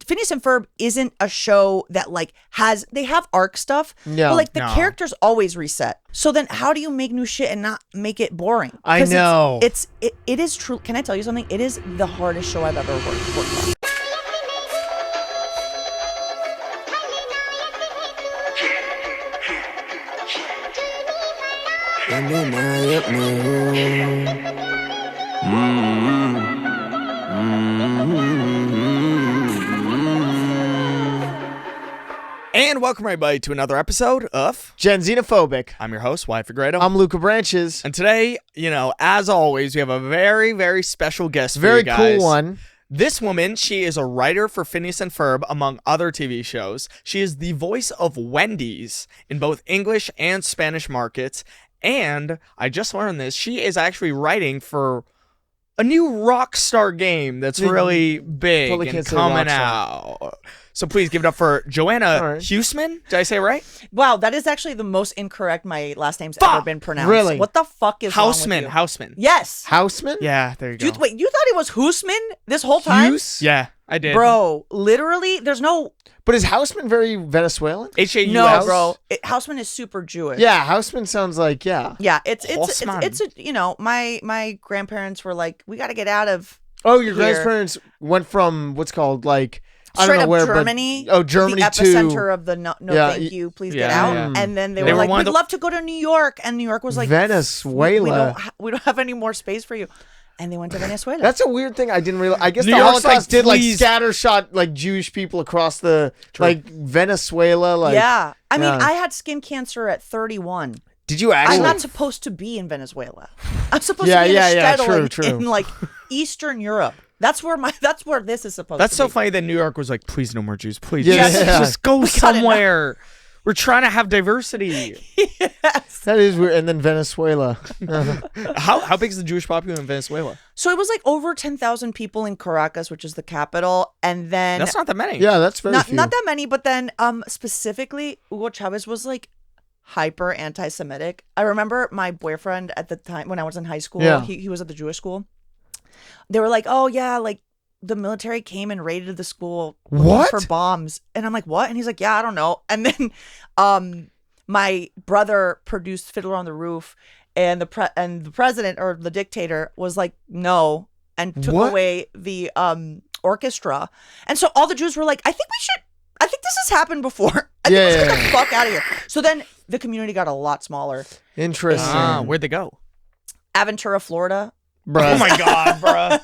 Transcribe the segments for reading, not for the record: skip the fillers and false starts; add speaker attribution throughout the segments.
Speaker 1: Phineas and Ferb isn't a show that like they have arc stuff,
Speaker 2: Yeah.
Speaker 1: but like the characters always reset. So then how do you make new shit and not make it boring?
Speaker 2: I know.
Speaker 1: It is true. Can I tell you something? It is the hardest show I've ever worked on.
Speaker 3: And welcome everybody to another episode of
Speaker 2: Gen Xenophobic.
Speaker 3: I'm your host, Wyatt Figueredo.
Speaker 2: I'm Luca Branches.
Speaker 3: And today, as always, we have a very, very special guest for
Speaker 2: Very
Speaker 3: you guys.
Speaker 2: cool one.
Speaker 3: This woman, she is a writer for Phineas and Ferb, among other TV shows. She is the voice of Wendy's in both English and Spanish markets. And I just learned this, she is actually writing for a new Rockstar game that's really big
Speaker 2: Totally
Speaker 3: and
Speaker 2: can't say
Speaker 3: coming
Speaker 2: Rockstar.
Speaker 3: out. So please give it up for Joanna
Speaker 2: right.
Speaker 3: Hausmann. Did I say it right?
Speaker 1: Wow, that is actually the most incorrect my last name's ever been pronounced.
Speaker 2: Really?
Speaker 1: What the fuck is wrong with
Speaker 3: Hausmann.
Speaker 1: you?
Speaker 3: Hausmann.
Speaker 1: Yes.
Speaker 2: Houseman?
Speaker 3: Yeah, there you go.
Speaker 1: Wait, you thought it was Hausmann this whole time?
Speaker 2: Hughes?
Speaker 3: Yeah, I did.
Speaker 1: Bro, literally, there's no...
Speaker 2: But is Houseman very Venezuelan?
Speaker 3: H-A-U-S.
Speaker 1: No, bro. Hausmann is super Jewish.
Speaker 2: Yeah, Houseman sounds like, yeah.
Speaker 1: Yeah, it's
Speaker 3: Hausmann.
Speaker 1: my grandparents were like, we got to get out of
Speaker 2: Oh, your
Speaker 1: here.
Speaker 2: grandparents went from what's called, like, I
Speaker 1: Straight
Speaker 2: don't know
Speaker 1: up
Speaker 2: where,
Speaker 1: Germany.
Speaker 2: but... Oh, Germany
Speaker 1: the
Speaker 2: to...
Speaker 1: epicenter of the no
Speaker 2: Yeah,
Speaker 1: thank you, please
Speaker 3: yeah,
Speaker 1: get out.
Speaker 3: yeah.
Speaker 1: And then they
Speaker 3: They
Speaker 1: were
Speaker 3: were
Speaker 1: like,
Speaker 3: one of
Speaker 1: we'd
Speaker 3: the-
Speaker 1: love to go to New York. And New York was like,
Speaker 2: Venezuela.
Speaker 1: we don't have any more space for you. And they went to Venezuela.
Speaker 2: That's a weird thing. I didn't realize. I guess
Speaker 3: New
Speaker 2: the
Speaker 3: York's
Speaker 2: Holocaust
Speaker 3: like,
Speaker 2: did like
Speaker 3: please.
Speaker 2: scattershot like Jewish people across the like Venezuela. Like,
Speaker 1: yeah. I mean,
Speaker 2: yeah.
Speaker 1: I had skin cancer at 31.
Speaker 2: Did you actually?
Speaker 1: I'm not supposed to be in Venezuela. I'm supposed
Speaker 2: Yeah,
Speaker 1: to be
Speaker 2: yeah,
Speaker 1: in a
Speaker 2: yeah,
Speaker 1: shtetl
Speaker 2: true.
Speaker 1: in like Eastern Europe. That's where this is supposed
Speaker 3: That's
Speaker 1: to
Speaker 3: so
Speaker 1: be.
Speaker 3: funny that New York was like, please no more Jews. Please
Speaker 2: Yeah,
Speaker 3: just,
Speaker 2: yeah.
Speaker 3: just go
Speaker 1: gotta
Speaker 3: somewhere. We're trying to have diversity.
Speaker 1: Yes.
Speaker 2: That is weird. And then Venezuela.
Speaker 3: How big is the Jewish population in Venezuela?
Speaker 1: So it was like over 10,000 people in Caracas, which is the capital, and then
Speaker 3: That's not that many.
Speaker 2: Yeah, that's very few.
Speaker 1: not that many, but then specifically Hugo Chavez was like hyper anti-Semitic. I remember my boyfriend at the time when I was in high school.
Speaker 2: Yeah.
Speaker 1: He was at the Jewish school. They were like, "Oh yeah, like the military came and raided the school looking
Speaker 2: What?
Speaker 1: for bombs," and I'm like, "What?" And he's like, "Yeah, I don't know." And then, my brother produced Fiddler on the Roof, and the president or the dictator was like, "No," and took
Speaker 2: What?
Speaker 1: away the orchestra, and so all the Jews were like, I think this has happened before. I think let's get the fuck out of here. So then the community got a lot smaller.
Speaker 2: Interesting.
Speaker 3: Where'd they go?
Speaker 1: Aventura, Florida.
Speaker 2: Bruh.
Speaker 3: Oh my God,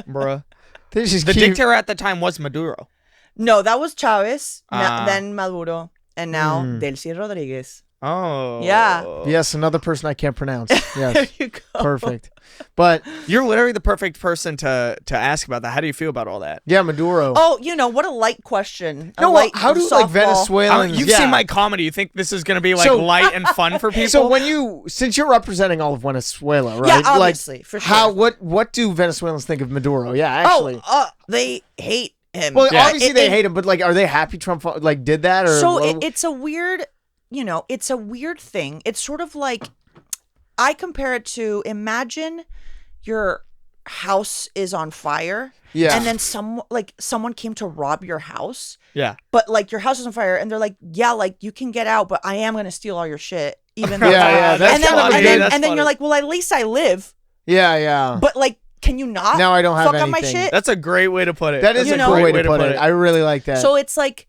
Speaker 3: bruh.
Speaker 2: They just
Speaker 3: The
Speaker 2: keep-
Speaker 3: dictator at the time was Maduro.
Speaker 1: No, that was Chavez,
Speaker 3: Ah.
Speaker 1: then Maduro, and now Delcy Rodriguez.
Speaker 3: Oh.
Speaker 1: Yeah.
Speaker 2: Yes, another person I can't pronounce.
Speaker 1: There
Speaker 2: Yes.
Speaker 1: you go.
Speaker 2: Perfect. But
Speaker 3: You're literally the perfect person to ask about that. How do you feel about all that?
Speaker 2: yeah, Maduro.
Speaker 1: Oh, what a light question.
Speaker 2: no, how do like
Speaker 1: softball.
Speaker 2: Venezuelans?
Speaker 3: You've
Speaker 2: yeah.
Speaker 3: seen my comedy. You think this is going to be like
Speaker 2: So-
Speaker 3: light and fun for people?
Speaker 2: So since you're representing all of Venezuela, right?
Speaker 1: Yeah, obviously,
Speaker 2: like,
Speaker 1: for sure.
Speaker 2: How what do Venezuelans think of Maduro? Yeah, actually.
Speaker 1: They hate him.
Speaker 2: Well,
Speaker 3: Yeah.
Speaker 2: obviously they hate him, but like, are they happy Trump like did that or?
Speaker 1: So
Speaker 2: what-
Speaker 1: it's a weird, it's a weird thing. It's sort of like, I compare it to, imagine your house is on fire.
Speaker 2: Yeah.
Speaker 1: And then someone came to rob your house,
Speaker 3: yeah.
Speaker 1: but like your house is on fire, and they're like, yeah, like you can get out, but I am gonna steal all your shit, even though.
Speaker 2: Yeah, that's
Speaker 1: and then,
Speaker 2: funny.
Speaker 1: and then,
Speaker 3: That's
Speaker 1: and then
Speaker 3: funny.
Speaker 1: you're like, well, at least I live,
Speaker 2: yeah.
Speaker 1: but like, can you not?
Speaker 2: Now I don't have
Speaker 1: fuck up my
Speaker 2: anything.
Speaker 1: shit.
Speaker 3: That's a great way to put it.
Speaker 2: That is
Speaker 1: You
Speaker 2: a
Speaker 1: know-
Speaker 2: great way to put it. I really like that.
Speaker 1: So it's like,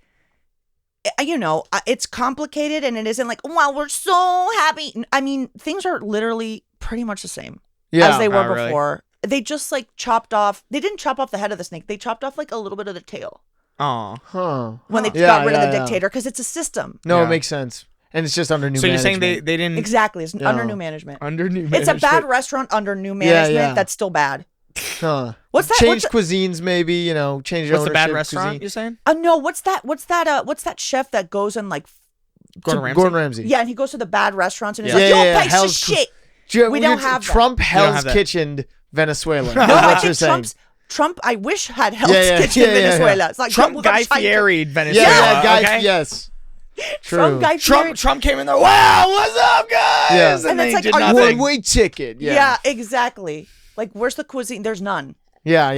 Speaker 1: it's complicated, and it isn't like, wow, we're so happy. I mean, things are literally pretty much the same as they were
Speaker 3: really?
Speaker 1: before. They just like chopped off. They didn't chop off the head of the snake. They chopped off like a little bit of the tail
Speaker 3: Aw.
Speaker 2: huh?
Speaker 1: when they
Speaker 2: Yeah,
Speaker 1: got rid of
Speaker 2: yeah,
Speaker 1: the
Speaker 2: yeah.
Speaker 1: dictator, because it's a system.
Speaker 2: No,
Speaker 3: Yeah.
Speaker 2: it makes sense, and it's just under new.
Speaker 3: So you're saying
Speaker 2: management.
Speaker 3: they didn't
Speaker 1: Exactly, it's
Speaker 2: No.
Speaker 1: under new management.
Speaker 3: under new
Speaker 1: It's a bad
Speaker 3: management?
Speaker 1: restaurant under new management.
Speaker 2: yeah.
Speaker 1: That's still bad.
Speaker 2: Huh.
Speaker 1: What's that?
Speaker 2: Change cuisines, maybe change.
Speaker 3: What's the bad
Speaker 2: ownership
Speaker 3: restaurant
Speaker 2: cuisine.
Speaker 3: you're saying?
Speaker 1: No, what's that chef that goes and like,
Speaker 3: Gordon Ramsay.
Speaker 2: Gordon Ramsay.
Speaker 1: yeah, and he goes to the bad restaurants and he's
Speaker 3: Yeah.
Speaker 1: like,
Speaker 2: Yeah,
Speaker 1: yo,
Speaker 2: yeah,
Speaker 1: piece
Speaker 2: Hell's
Speaker 1: of
Speaker 2: Ki-
Speaker 1: shit. We don't have that.
Speaker 2: Trump
Speaker 3: don't
Speaker 2: Hell's
Speaker 3: have that.
Speaker 2: Kitchened Venezuela.
Speaker 1: No,
Speaker 2: That's
Speaker 1: I
Speaker 2: what you're
Speaker 1: think
Speaker 2: saying.
Speaker 1: Trump, I wish had Hell's
Speaker 2: Yeah, yeah,
Speaker 1: Kitchen
Speaker 2: yeah, yeah,
Speaker 1: Venezuela.
Speaker 2: yeah.
Speaker 1: It's like
Speaker 3: Trump
Speaker 1: we got
Speaker 3: Guy
Speaker 1: China-
Speaker 3: Fieri'ed Venezuela.
Speaker 2: Yeah, guys.
Speaker 3: okay?
Speaker 2: Yes. True.
Speaker 1: Trump Guy Fieri.
Speaker 3: Trump came in there. Wow, what's up, guys?
Speaker 2: Yeah.
Speaker 3: And
Speaker 1: And
Speaker 3: then
Speaker 1: it's
Speaker 3: he
Speaker 1: like,
Speaker 3: did
Speaker 1: are you-
Speaker 3: nothing.
Speaker 2: One-way ticket.
Speaker 1: Yeah.
Speaker 2: Yeah.
Speaker 1: Exactly. Like, where's the cuisine? There's none.
Speaker 2: Yeah.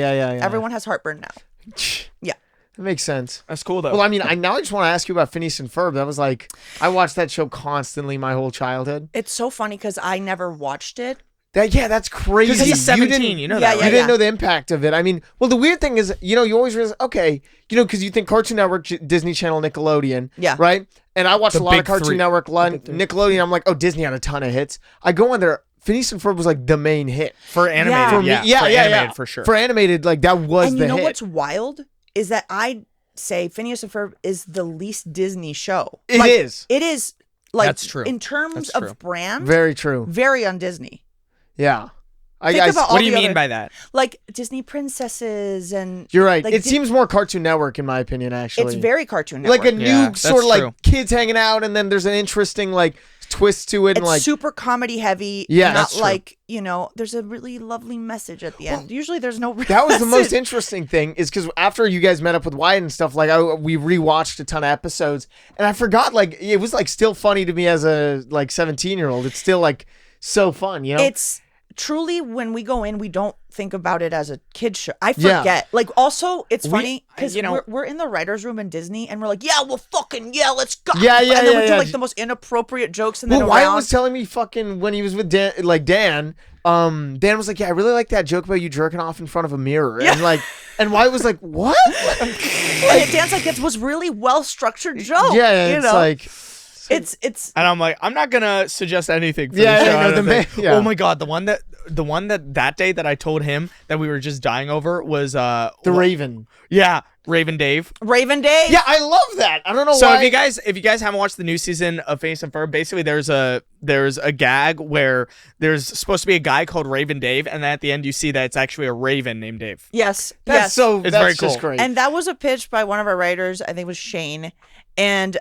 Speaker 1: Everyone has heartburn now. Yeah.
Speaker 2: That makes sense.
Speaker 3: That's cool though.
Speaker 2: Well, I mean, now I just want to ask you about Phineas and Ferb. That was like, I watched that show constantly my whole childhood.
Speaker 1: It's so funny because I never watched it.
Speaker 2: That's crazy.
Speaker 3: Because he's 17, you know that, right?
Speaker 2: You didn't know the impact of it. I mean, well, the weird thing is, you always realize, okay, because you think Cartoon Network, Disney Channel, Nickelodeon,
Speaker 1: Yeah.
Speaker 2: right? And I watched
Speaker 3: The
Speaker 2: a lot of
Speaker 3: big
Speaker 2: Cartoon
Speaker 3: three.
Speaker 2: Network, Nickelodeon. I'm like, oh, Disney had a ton of hits. I go on there, Phineas and Ferb was like the main hit.
Speaker 3: For animated,
Speaker 1: Yeah.
Speaker 3: for animated, for sure.
Speaker 2: For animated, like that was
Speaker 1: And
Speaker 2: the
Speaker 1: you know
Speaker 2: hit.
Speaker 1: what's wild is that I say Phineas and Ferb is the least Disney show.
Speaker 2: It is.
Speaker 1: It is like
Speaker 3: That's true.
Speaker 1: in terms
Speaker 3: That's
Speaker 1: of
Speaker 3: true.
Speaker 1: brand,
Speaker 2: Very true.
Speaker 1: very on Disney.
Speaker 2: Yeah.
Speaker 1: Think about all
Speaker 3: What do you
Speaker 1: the
Speaker 3: mean
Speaker 1: other-
Speaker 3: by that?
Speaker 1: Like Disney princesses and
Speaker 2: You're right.
Speaker 1: like,
Speaker 2: It seems more Cartoon Network in my opinion, actually.
Speaker 1: it's very Cartoon Network.
Speaker 2: like a
Speaker 3: Yeah,
Speaker 2: new
Speaker 3: that's
Speaker 2: sort of like
Speaker 3: true.
Speaker 2: kids hanging out, and then there's an interesting like twist to it,
Speaker 1: It's
Speaker 2: and like
Speaker 1: super comedy heavy.
Speaker 2: Yeah,
Speaker 1: not
Speaker 2: that's true.
Speaker 1: like there's a really lovely message at the end. Usually, there's no. Real
Speaker 2: that was the most
Speaker 1: message.
Speaker 2: interesting thing is because after you guys met up with Wyatt and stuff, like we rewatched a ton of episodes, and I forgot like it was like still funny to me as a like 17-year-old. It's still like so fun,
Speaker 1: It's truly when we go in, we don't think about it as a kid show. I
Speaker 2: Yeah.
Speaker 1: forget. Like, also, it's funny because
Speaker 3: you know-
Speaker 1: we're in the writers' room in Disney, and we're like, yeah, well, let's go.
Speaker 2: Yeah,
Speaker 1: and then we do
Speaker 2: yeah.
Speaker 1: like the most inappropriate jokes, and then
Speaker 2: Well, Wyatt
Speaker 1: around.
Speaker 2: was telling me fucking when he was with Dan, Dan was like, yeah, I really like that joke about you jerking off in front of a mirror, and Wyatt was like, what?
Speaker 1: and Dan's like, it was really well structured joke.
Speaker 2: Yeah,
Speaker 1: you
Speaker 2: it's
Speaker 1: know?
Speaker 2: like.
Speaker 1: it's
Speaker 3: And I'm like, I'm not gonna suggest anything for
Speaker 2: Yeah,
Speaker 3: the show.
Speaker 2: yeah,
Speaker 3: I
Speaker 2: no,
Speaker 3: don't
Speaker 2: the
Speaker 3: think.
Speaker 2: ma- yeah.
Speaker 3: Oh my god, the one that day that I told him that we were just dying over was
Speaker 2: The Raven.
Speaker 3: Raven Dave.
Speaker 1: Raven Day.
Speaker 2: Yeah, I love that. I don't know
Speaker 3: So
Speaker 2: why.
Speaker 3: if you guys haven't watched the new season of Phineas and Ferb, basically there's a gag where there's supposed to be a guy called Raven Dave, and then at the end you see that it's actually a raven named Dave.
Speaker 1: Yes.
Speaker 2: That's
Speaker 1: yes.
Speaker 2: that's
Speaker 3: very
Speaker 2: just
Speaker 3: cool.
Speaker 2: great.
Speaker 1: And that was a pitch by one of our writers. I think it was Shane, and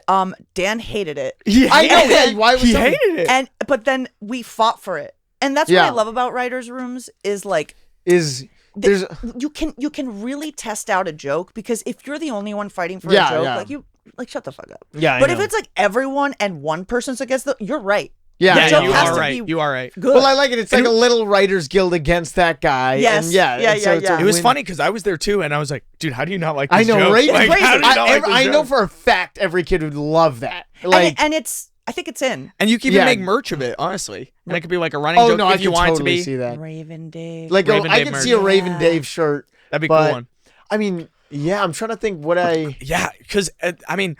Speaker 1: Dan hated it.
Speaker 2: I know. Yeah, why was
Speaker 3: He
Speaker 2: so-
Speaker 3: hated it.
Speaker 1: But then we fought for it, and that's
Speaker 2: Yeah.
Speaker 1: what I love about writers' rooms is like
Speaker 2: Is there's
Speaker 1: you can really test out a joke because if you're the only one fighting for
Speaker 2: Yeah,
Speaker 1: a joke,
Speaker 2: yeah.
Speaker 1: like shut the fuck up.
Speaker 2: yeah.
Speaker 1: But if it's like everyone and one person's against you're right.
Speaker 2: yeah,
Speaker 3: Yeah,
Speaker 1: joke
Speaker 3: you
Speaker 1: has
Speaker 3: are
Speaker 1: to
Speaker 3: right.
Speaker 1: be
Speaker 3: You are right.
Speaker 1: Good.
Speaker 2: well, I like it. It's like a little writers guild against that guy.
Speaker 1: Yes.
Speaker 2: And yeah.
Speaker 1: Yeah,
Speaker 2: and so
Speaker 1: yeah,
Speaker 2: it's a
Speaker 1: yeah.
Speaker 3: It was
Speaker 2: win.
Speaker 3: funny because I was there too, and I was like, dude, how do you not like this
Speaker 2: I know,
Speaker 3: joke?
Speaker 2: right?
Speaker 3: Like,
Speaker 1: It's
Speaker 3: how do you
Speaker 1: crazy.
Speaker 3: not like this
Speaker 2: I know
Speaker 3: joke?
Speaker 2: for a fact every kid would love that. Like,
Speaker 1: and it's I think it's in
Speaker 3: And you can even
Speaker 2: Yeah.
Speaker 3: make merch of it, honestly. And it could be like a running
Speaker 2: oh
Speaker 3: joke
Speaker 2: no, I
Speaker 3: if you
Speaker 2: could
Speaker 3: want
Speaker 2: totally
Speaker 3: it to be.
Speaker 2: see that.
Speaker 1: Raven Dave.
Speaker 2: Like,
Speaker 3: Raven
Speaker 2: I
Speaker 3: Dave
Speaker 2: could
Speaker 3: merch.
Speaker 2: see a Raven
Speaker 1: Yeah.
Speaker 2: Dave shirt.
Speaker 3: That'd be a cool
Speaker 2: But-
Speaker 3: one.
Speaker 2: I mean, yeah, I'm trying to think what I.
Speaker 3: Yeah, because I mean,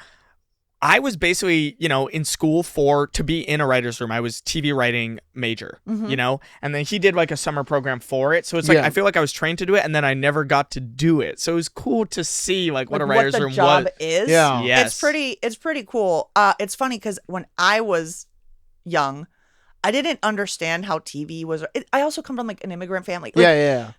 Speaker 3: I was basically, in school to be in a writer's room. I was TV writing major, and then he did like a summer program for it. So it's like,
Speaker 2: Yeah.
Speaker 3: I feel like I was trained to do it, and then I never got to do it. So it was cool to see like what a writer's
Speaker 1: the
Speaker 3: room
Speaker 1: job
Speaker 3: was.
Speaker 1: is.
Speaker 2: Yeah.
Speaker 3: Yes.
Speaker 1: It's pretty cool. It's funny because when I was young, I didn't understand how TV was. I also come from like an immigrant family. Like,
Speaker 2: Yeah.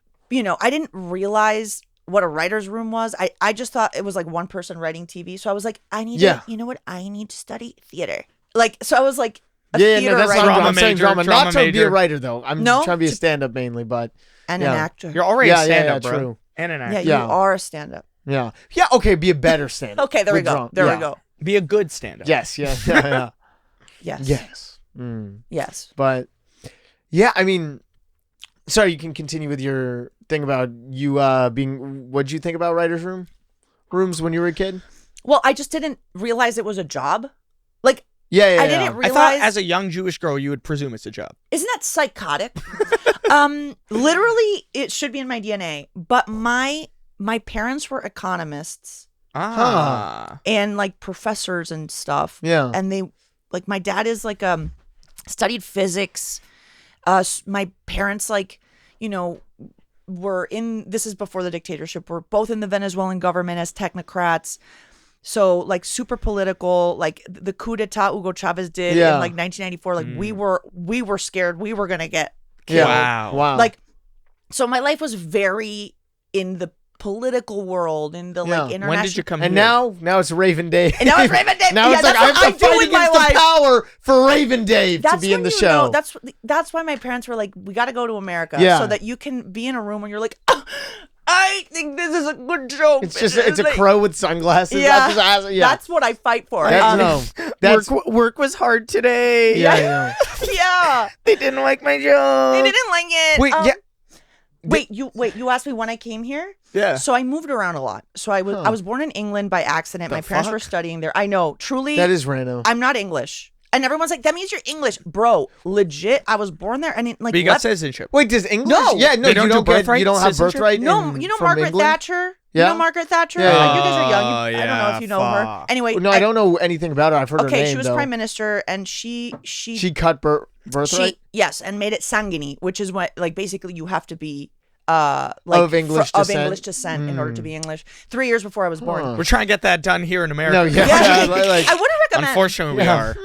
Speaker 1: I didn't realize what a writer's room was. I just thought it was like one person writing TV. So I was like, I need
Speaker 2: Yeah.
Speaker 1: to, you know what? I need to study theater. Like, so I was like a
Speaker 2: Yeah,
Speaker 1: theater
Speaker 2: no, that's
Speaker 1: writer
Speaker 2: not
Speaker 3: Drama
Speaker 2: I'm saying
Speaker 3: major,
Speaker 2: drama.
Speaker 3: drama
Speaker 2: Not to be a
Speaker 3: major.
Speaker 2: writer though. I'm
Speaker 1: No,
Speaker 2: trying to be a stand-up mainly, but
Speaker 1: and
Speaker 2: yeah.
Speaker 1: an actor.
Speaker 3: You're already
Speaker 2: Yeah,
Speaker 3: a stand-up,
Speaker 2: yeah,
Speaker 3: bro.
Speaker 2: true.
Speaker 3: And an
Speaker 1: yeah,
Speaker 3: actor.
Speaker 1: you
Speaker 2: Yeah.
Speaker 1: are a stand-up.
Speaker 2: yeah, okay, be a better stand-up.
Speaker 1: Okay, there we
Speaker 2: With
Speaker 1: go.
Speaker 2: drama.
Speaker 1: There
Speaker 2: Yeah.
Speaker 1: we go.
Speaker 3: Be a good stand-up.
Speaker 2: Yes, yeah.
Speaker 1: Yes.
Speaker 2: Yes. Mm.
Speaker 1: Yes.
Speaker 2: But yeah, I mean, sorry, you can continue with your thing about you being. What'd you think about writers' rooms when you were a kid?
Speaker 1: Well, I just didn't realize it was a job. Like,
Speaker 2: Yeah,
Speaker 1: I didn't
Speaker 3: I
Speaker 1: realize.
Speaker 3: thought as a young Jewish girl, you would presume it's a job.
Speaker 1: Isn't that psychotic? Literally, it should be in my DNA. But my parents were economists
Speaker 3: Ah.
Speaker 1: and like professors and stuff.
Speaker 2: Yeah.
Speaker 1: And they like my dad is like studied physics. My parents were in. This is before the dictatorship. Were both in the Venezuelan government as technocrats. So like super political, like the coup d'etat Hugo Chavez did
Speaker 2: Yeah.
Speaker 1: in like 1994. Like we were scared we were gonna get
Speaker 2: Yeah.
Speaker 3: Wow.
Speaker 2: Wow.
Speaker 1: like, so my life was very in the political world, in the
Speaker 2: Yeah.
Speaker 1: like international.
Speaker 3: When did you come
Speaker 2: and
Speaker 3: here?
Speaker 2: now it's Raven Dave.
Speaker 1: And now it's Raven Dave.
Speaker 2: Now
Speaker 1: Yeah,
Speaker 2: it's like
Speaker 1: that's
Speaker 2: I
Speaker 1: what
Speaker 2: have
Speaker 1: I
Speaker 2: to
Speaker 1: do
Speaker 2: fight
Speaker 1: in my
Speaker 2: against the
Speaker 1: life.
Speaker 2: power for Raven Dave to be in the
Speaker 1: when you
Speaker 2: show.
Speaker 1: know, that's why my parents were like, we got to go to America,
Speaker 2: Yeah.
Speaker 1: so that you can be in a room when you're like, oh, I think this is a good joke.
Speaker 2: It's a
Speaker 1: like-
Speaker 2: crow with sunglasses.
Speaker 1: Yeah,
Speaker 2: Yeah.
Speaker 1: that's what I fight for.
Speaker 2: That's
Speaker 3: Work was hard today.
Speaker 2: yeah, I know.
Speaker 1: Yeah,
Speaker 3: They didn't like my joke.
Speaker 1: they didn't like it.
Speaker 2: Wait, yeah.
Speaker 1: Wait, you asked me when I came here?
Speaker 3: Yeah.
Speaker 1: So I moved around a lot. So I was born in England by accident. My parents were studying there. I know, truly.
Speaker 2: That is random.
Speaker 1: I'm not English. And everyone's like, that means you're English. Bro, legit, I was born there and it like
Speaker 3: But you got citizenship.
Speaker 2: Wait, does English?
Speaker 1: No.
Speaker 2: Yeah, no,
Speaker 3: They don't
Speaker 2: you
Speaker 3: do
Speaker 2: don't get,
Speaker 3: birthright
Speaker 2: you don't have
Speaker 3: citizenship?
Speaker 2: birthright.
Speaker 1: No,
Speaker 2: in-
Speaker 1: you know
Speaker 2: from
Speaker 1: Margaret
Speaker 2: England?
Speaker 1: Thatcher?
Speaker 2: Yeah.
Speaker 1: You know Margaret Thatcher?
Speaker 2: Yeah.
Speaker 1: You guys are young. I don't know
Speaker 3: yeah,
Speaker 1: if you know her.
Speaker 3: fuck.
Speaker 1: Anyway,
Speaker 2: No, I don't know anything about her. I've heard her
Speaker 1: Okay,
Speaker 2: name.
Speaker 1: she was
Speaker 2: though.
Speaker 1: prime minister and she
Speaker 2: cut birthright.
Speaker 1: yes, and made it sanguine, which is what like basically you have to be
Speaker 2: Of English
Speaker 1: descent in order to be English. 3 years before I was born.
Speaker 2: Huh.
Speaker 3: We're trying to get that done here in America.
Speaker 2: No, yeah,
Speaker 1: Yeah,
Speaker 2: like,
Speaker 1: I wouldn't recommend.
Speaker 3: Unfortunately, we are.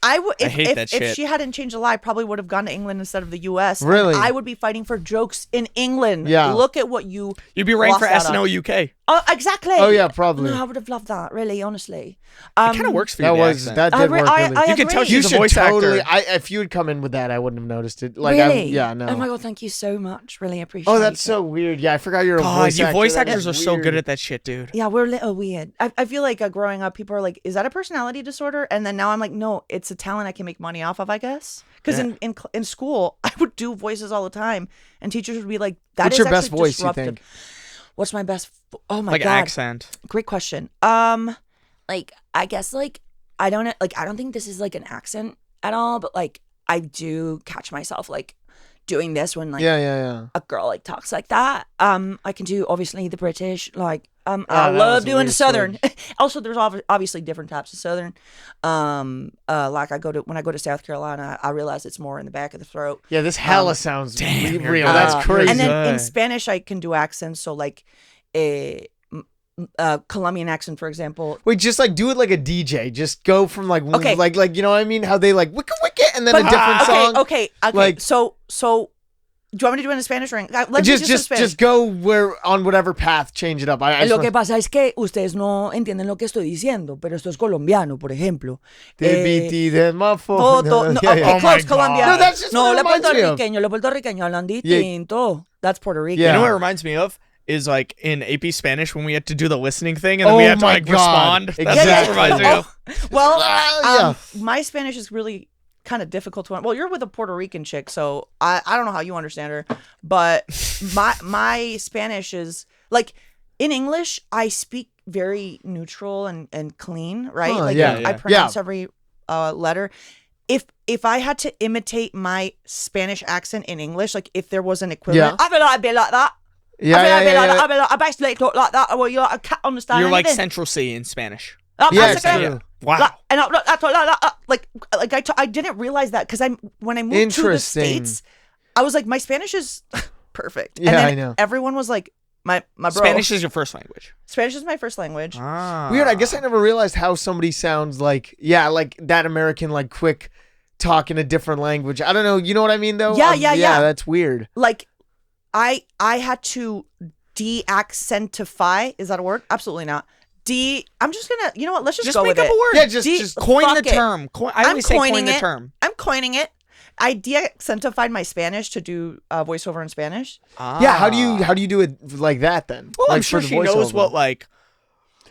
Speaker 1: I would.
Speaker 3: I
Speaker 1: If,
Speaker 3: hate
Speaker 1: if,
Speaker 3: that
Speaker 1: if
Speaker 3: shit.
Speaker 1: she hadn't changed the law, I probably would have gone to England instead of the U.S. and
Speaker 2: Really?
Speaker 1: I would be fighting for jokes in England.
Speaker 2: Yeah.
Speaker 1: Look at what you.
Speaker 3: You'd be ranked for
Speaker 1: lost out on.
Speaker 3: SNL UK.
Speaker 1: Oh, exactly.
Speaker 2: Oh, yeah, probably.
Speaker 1: No, I would have loved that. Really, honestly.
Speaker 3: It kind of works for you.
Speaker 2: that
Speaker 3: the
Speaker 2: was
Speaker 3: accent.
Speaker 2: that
Speaker 1: I
Speaker 2: did
Speaker 1: re-
Speaker 2: work
Speaker 1: I-
Speaker 2: really.
Speaker 1: I
Speaker 3: You can tell
Speaker 1: agree.
Speaker 2: You
Speaker 3: she's a
Speaker 2: should
Speaker 3: voice
Speaker 2: totally.
Speaker 3: actor.
Speaker 2: If you had come in with that, I wouldn't have noticed it. Like,
Speaker 1: Really?
Speaker 2: yeah, no.
Speaker 1: Oh my god, thank you so much. Really appreciate it.
Speaker 2: Oh, that's so weird. Yeah, I forgot you're a
Speaker 3: God,
Speaker 2: voice
Speaker 3: you
Speaker 2: actor.
Speaker 3: voice
Speaker 2: That
Speaker 3: actors
Speaker 2: is
Speaker 3: are so
Speaker 2: weird.
Speaker 3: good at that shit, dude.
Speaker 1: Yeah, we're a little weird. I feel like growing up, people are like, is that a personality disorder? And then now I'm like, no, it's a talent I can make money off of, I guess. Because in school, I would do voices all the time. And teachers would be like, that
Speaker 2: What's
Speaker 1: is
Speaker 2: your best
Speaker 1: actually
Speaker 2: voice, you
Speaker 1: disruptive.
Speaker 2: think?
Speaker 1: What's my best? Oh my
Speaker 3: Like
Speaker 1: god,
Speaker 3: accent.
Speaker 1: great question. Like I guess like I don't think this is like an accent at all, but like I do catch myself like doing this when like
Speaker 2: Yeah.
Speaker 1: a girl like talks like that. I can do obviously the British, like I
Speaker 2: that
Speaker 1: love
Speaker 2: was a
Speaker 1: doing
Speaker 2: weird
Speaker 1: the Southern. Also, there's obviously different types of Southern. Like when I go to South Carolina, I realize it's more in the back of the throat.
Speaker 2: Yeah, this hella sounds
Speaker 3: Damn, you're
Speaker 2: real.
Speaker 3: good.
Speaker 2: That's crazy.
Speaker 1: And then in
Speaker 3: Good.
Speaker 1: Spanish, I can do accents. So like a Colombian accent, for example.
Speaker 2: Wait, just like do it like a DJ. Just go from like
Speaker 1: Okay.
Speaker 2: like you know what I mean? How they like wicka wicka and then a
Speaker 1: But-
Speaker 2: different song.
Speaker 1: Okay.
Speaker 2: Like-
Speaker 1: So do you want me to do it in Spanish or in, let me do some Spanish.
Speaker 2: Just go where on whatever path, change it up. I
Speaker 1: Lo
Speaker 2: just
Speaker 1: que pasa es que ustedes no entienden lo que estoy diciendo, pero esto es colombiano, por ejemplo.
Speaker 2: DBT de mafo.
Speaker 1: No,
Speaker 2: Yeah,
Speaker 1: okay,
Speaker 2: yeah.
Speaker 3: Oh
Speaker 1: close,
Speaker 3: my
Speaker 1: Colombia.
Speaker 3: God.
Speaker 2: No, that's just
Speaker 1: no,
Speaker 2: what it
Speaker 1: los
Speaker 2: reminds me of.
Speaker 1: puertorriqueños hablan distinto. That's Puerto Rican.
Speaker 2: Yeah.
Speaker 3: You know what it reminds me of? Is like in AP Spanish when we had to do the listening thing and then
Speaker 2: Oh
Speaker 3: we had to
Speaker 2: my
Speaker 3: like
Speaker 2: God.
Speaker 3: respond. That's what it
Speaker 2: Exactly.
Speaker 3: reminds me of.
Speaker 1: Well,
Speaker 2: Yeah.
Speaker 1: my Spanish is really kind of difficult to. Well, you're with a Puerto Rican chick, so I don't know how you understand her, but my Spanish is like in English. I speak very neutral and clean, right?
Speaker 2: Huh,
Speaker 1: like
Speaker 2: yeah,
Speaker 1: I
Speaker 3: yeah.
Speaker 1: pronounce every letter. If I had to imitate my Spanish accent in English, like if there was an equivalent, I feel like I'd be like that. I basically talk like that. Well, I can't understand
Speaker 3: You're like
Speaker 1: anything.
Speaker 3: Central C in Spanish.
Speaker 2: Yeah,
Speaker 1: That's okay.
Speaker 2: true.
Speaker 3: Wow.
Speaker 1: And I talk like that. I didn't realize that because when I moved to the
Speaker 2: Interesting.
Speaker 1: States, I was like, my Spanish is perfect.
Speaker 2: Yeah,
Speaker 1: and then
Speaker 2: I know.
Speaker 1: everyone was like, my bro.
Speaker 3: Spanish is your first language.
Speaker 1: Spanish is my first language.
Speaker 3: Ah.
Speaker 2: Weird. I guess I never realized how somebody sounds like like that American like quick talk in a different language. I don't know. You know what I mean though?
Speaker 1: Yeah.
Speaker 2: That's weird.
Speaker 1: Like, I had to de-accentify. Is that a word? Absolutely not. I'm just gonna. You know what? Let's just go
Speaker 3: make
Speaker 1: with
Speaker 3: up
Speaker 1: it.
Speaker 3: a word.
Speaker 2: Yeah, just
Speaker 3: Coin
Speaker 1: fuck
Speaker 3: the
Speaker 1: it.
Speaker 3: term. I always say coin the
Speaker 1: it.
Speaker 3: term.
Speaker 1: I'm coining it. I de-accentified my Spanish to do voiceover in Spanish.
Speaker 2: Yeah. How do you do it like that then?
Speaker 3: Well,
Speaker 2: like
Speaker 3: I'm sure
Speaker 2: for the
Speaker 3: she knows
Speaker 2: voiceover?
Speaker 3: what like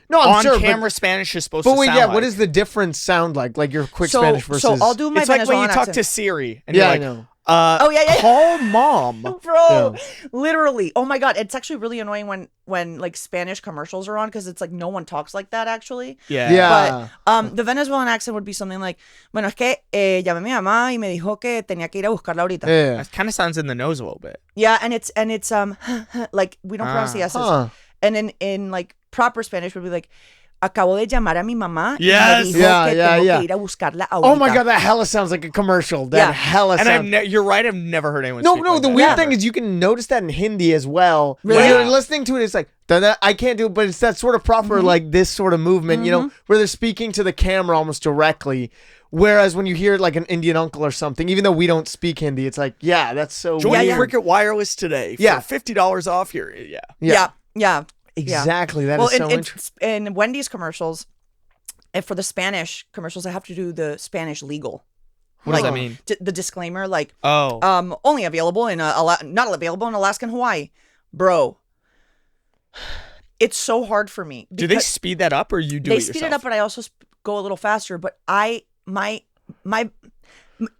Speaker 2: No, I'm
Speaker 3: on
Speaker 2: sure.
Speaker 3: camera Spanish is supposed
Speaker 2: But
Speaker 3: to
Speaker 2: wait,
Speaker 3: sound
Speaker 2: yeah.
Speaker 3: like.
Speaker 2: What does the difference sound like? Like your quick
Speaker 1: So
Speaker 2: Spanish versus.
Speaker 1: I'll do my
Speaker 3: It's like when
Speaker 1: Venezuelan
Speaker 3: you talk
Speaker 1: accent.
Speaker 3: to Siri and
Speaker 2: Yeah,
Speaker 3: you're
Speaker 2: I
Speaker 3: like,
Speaker 2: know.
Speaker 1: Oh, yeah.
Speaker 3: call mom.
Speaker 1: Bro, literally. Oh my god, it's actually really annoying when like Spanish commercials are on because it's like no one talks like that actually.
Speaker 3: Yeah.
Speaker 2: Yeah.
Speaker 1: But the Venezuelan accent would be something like, bueno, es que llamé a mi mamá y me dijo que tenía que ir a buscarla ahorita.
Speaker 2: Yeah.
Speaker 3: It kind of sounds in the nose a little bit.
Speaker 1: Yeah, and it's like we don't pronounce the S's.
Speaker 2: Huh.
Speaker 1: And in like proper Spanish would be like, acabo de llamar a mi mamá
Speaker 3: Yes.
Speaker 1: y me dijo
Speaker 2: Yeah,
Speaker 1: que
Speaker 2: yeah,
Speaker 1: tengo
Speaker 2: yeah.
Speaker 1: que ir a buscarla ahorita.
Speaker 2: Oh my god, that hella sounds like a commercial. That
Speaker 1: Yeah.
Speaker 2: hella
Speaker 3: And
Speaker 2: sounds.
Speaker 3: you're right. I've never heard anyone.
Speaker 2: No,
Speaker 3: speak
Speaker 2: no.
Speaker 3: like
Speaker 2: The
Speaker 3: that.
Speaker 2: weird
Speaker 1: Yeah.
Speaker 2: thing is you can notice that in Hindi as well.
Speaker 1: Really?
Speaker 2: When you're
Speaker 3: Yeah.
Speaker 2: listening to it, it's like da-da, I can't do it, but it's that sort of proper like this sort of movement, you know, where they're speaking to the camera almost directly. Whereas when you hear like an Indian uncle or something, even though we don't speak Hindi, it's like, yeah, that's so
Speaker 3: Join
Speaker 2: weird.
Speaker 3: Cricket Wireless today. For
Speaker 2: Yeah.
Speaker 3: $50 off your. Yeah.
Speaker 1: Yeah.
Speaker 2: Exactly. That
Speaker 1: Well,
Speaker 2: is so interesting.
Speaker 1: in Wendy's commercials, and for the Spanish commercials, I have to do the Spanish legal.
Speaker 3: What does
Speaker 1: Like,
Speaker 3: that mean?
Speaker 1: The disclaimer, like,
Speaker 3: Oh.
Speaker 1: only available in not available in Alaska and Hawaii, bro. It's so hard for me.
Speaker 3: Do they
Speaker 1: because
Speaker 3: speed that up or you do
Speaker 1: they
Speaker 3: it
Speaker 1: speed
Speaker 3: yourself?
Speaker 1: it up, but I also go a little faster. But my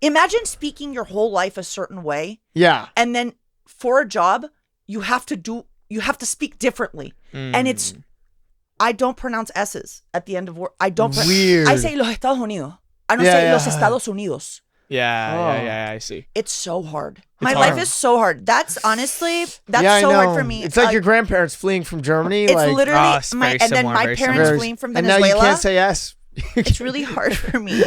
Speaker 1: imagine speaking your whole life a certain way,
Speaker 2: Yeah.
Speaker 1: and then for a job, you have to speak differently. And I don't pronounce S's at the end of word. I don't.
Speaker 2: Weird.
Speaker 1: I say los Estados Unidos. I don't say los Estados Unidos.
Speaker 3: Yeah, I see.
Speaker 1: It's so hard. My life is so hard. That's honestly, that's so hard for me.
Speaker 2: It's like your grandparents fleeing from Germany.
Speaker 1: It's
Speaker 2: like,
Speaker 1: literally
Speaker 3: it's very
Speaker 1: and then
Speaker 3: similar,
Speaker 1: my
Speaker 3: very
Speaker 1: parents
Speaker 3: similar.
Speaker 1: fleeing from
Speaker 2: and
Speaker 1: Venezuela.
Speaker 2: now you can't say S.
Speaker 1: It's really hard for me.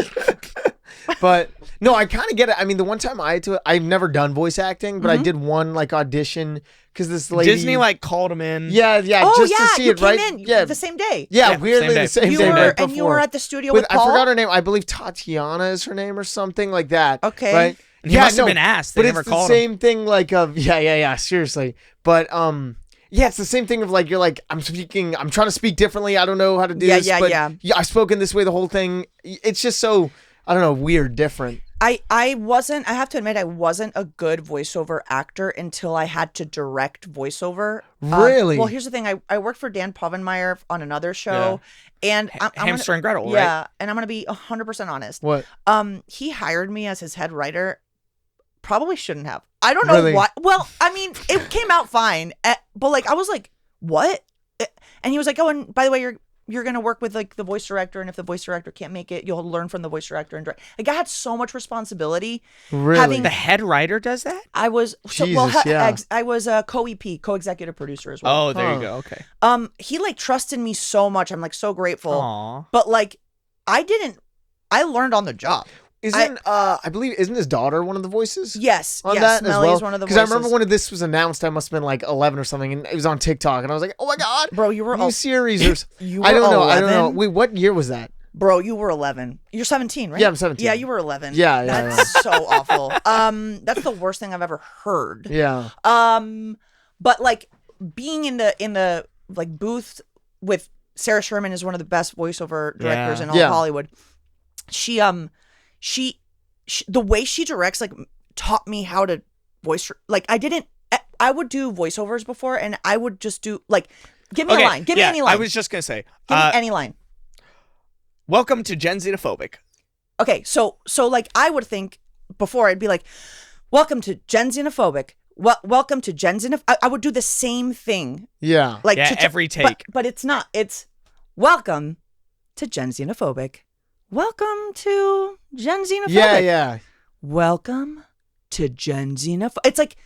Speaker 2: But no, I kind of get it. I mean, the one time I've never done voice acting, but I did one like audition because this lady
Speaker 3: Disney like called him in.
Speaker 2: Yeah,
Speaker 1: Oh
Speaker 2: just
Speaker 1: yeah,
Speaker 2: to see
Speaker 1: you
Speaker 2: it,
Speaker 1: came
Speaker 2: right?
Speaker 1: in
Speaker 2: Yeah,
Speaker 1: the same day.
Speaker 2: yeah, weirdly the same
Speaker 1: You
Speaker 2: day.
Speaker 1: were
Speaker 2: right
Speaker 1: and you were
Speaker 2: before.
Speaker 1: at the studio with
Speaker 2: I
Speaker 1: Paul.
Speaker 2: forgot her name. I believe Tatiana is her name or something like that.
Speaker 1: Okay.
Speaker 2: Right?
Speaker 3: And he must have been asked. They
Speaker 2: but
Speaker 3: never
Speaker 2: it's
Speaker 3: called
Speaker 2: the
Speaker 3: him.
Speaker 2: same thing like of yeah, seriously. But yeah, it's the same thing of like you're like I'm trying to speak differently. I don't know how to do this. But
Speaker 1: yeah.
Speaker 2: I've spoken this way the whole thing. It's just so I don't know, weird, different.
Speaker 1: I have to admit I wasn't a good voiceover actor until I had to direct voiceover.
Speaker 2: Really?
Speaker 1: Well, here's the thing. I worked for Dan Povenmire on another show, and I'm
Speaker 3: Hamster and Gretel, right?
Speaker 1: Yeah, and I'm gonna be 100% honest.
Speaker 2: What?
Speaker 1: He hired me as his head writer. Probably shouldn't have. I don't know
Speaker 2: Really?
Speaker 1: why. Well, I mean, it came out fine, but like I was like, what? And he was like, oh, and by the way, you're gonna work with like the voice director, and if the voice director can't make it, you'll learn from the voice director and direct. Like I had so much responsibility.
Speaker 2: Really?
Speaker 3: The head writer does that?
Speaker 1: I was I was a co-EP, co-executive producer as well.
Speaker 3: Oh, there you go. Okay.
Speaker 1: He like trusted me so much. I'm like so grateful.
Speaker 3: Aw.
Speaker 1: But like I learned on the job.
Speaker 2: I believe isn't his daughter one of the voices?
Speaker 1: Yes,
Speaker 2: on
Speaker 1: yes,
Speaker 2: that
Speaker 1: Melly
Speaker 2: as well?
Speaker 1: is one of the
Speaker 2: Because I
Speaker 1: voices.
Speaker 2: remember when this was announced, I must have been like 11 or something, and it was on TikTok, and I was like, "Oh my god,
Speaker 1: Bro, you were
Speaker 2: new series." Or
Speaker 1: you were
Speaker 2: I don't know. I don't know.
Speaker 1: 11?
Speaker 2: Wait, what year was that?
Speaker 1: Bro, you were 11. You're 17, right?
Speaker 2: Yeah, I'm 17.
Speaker 1: Yeah, you were 11.
Speaker 2: Yeah,
Speaker 1: That's so awful. That's the worst thing I've ever heard.
Speaker 2: Yeah.
Speaker 1: But like being in the like booth with Sarah Sherman is one of the best voiceover directors in all of Hollywood. She the way she directs like taught me how to voice. Like I would do voiceovers before, and I would just do like give me a line. Give me any line.
Speaker 3: I was just gonna say.
Speaker 1: Give me any line.
Speaker 3: Welcome to Gen Xenophobic.
Speaker 1: Okay, so like I would think before I'd be like, welcome to Gen Xenophobic. Welcome to Gen Xenophobic. I would do the same thing.
Speaker 2: Yeah.
Speaker 1: Like
Speaker 3: every take.
Speaker 1: But it's not. It's welcome to Gen Xenophobic. Welcome to Gen Xenophobic.
Speaker 2: Yeah.
Speaker 1: Welcome to Gen Xenophobic. It's like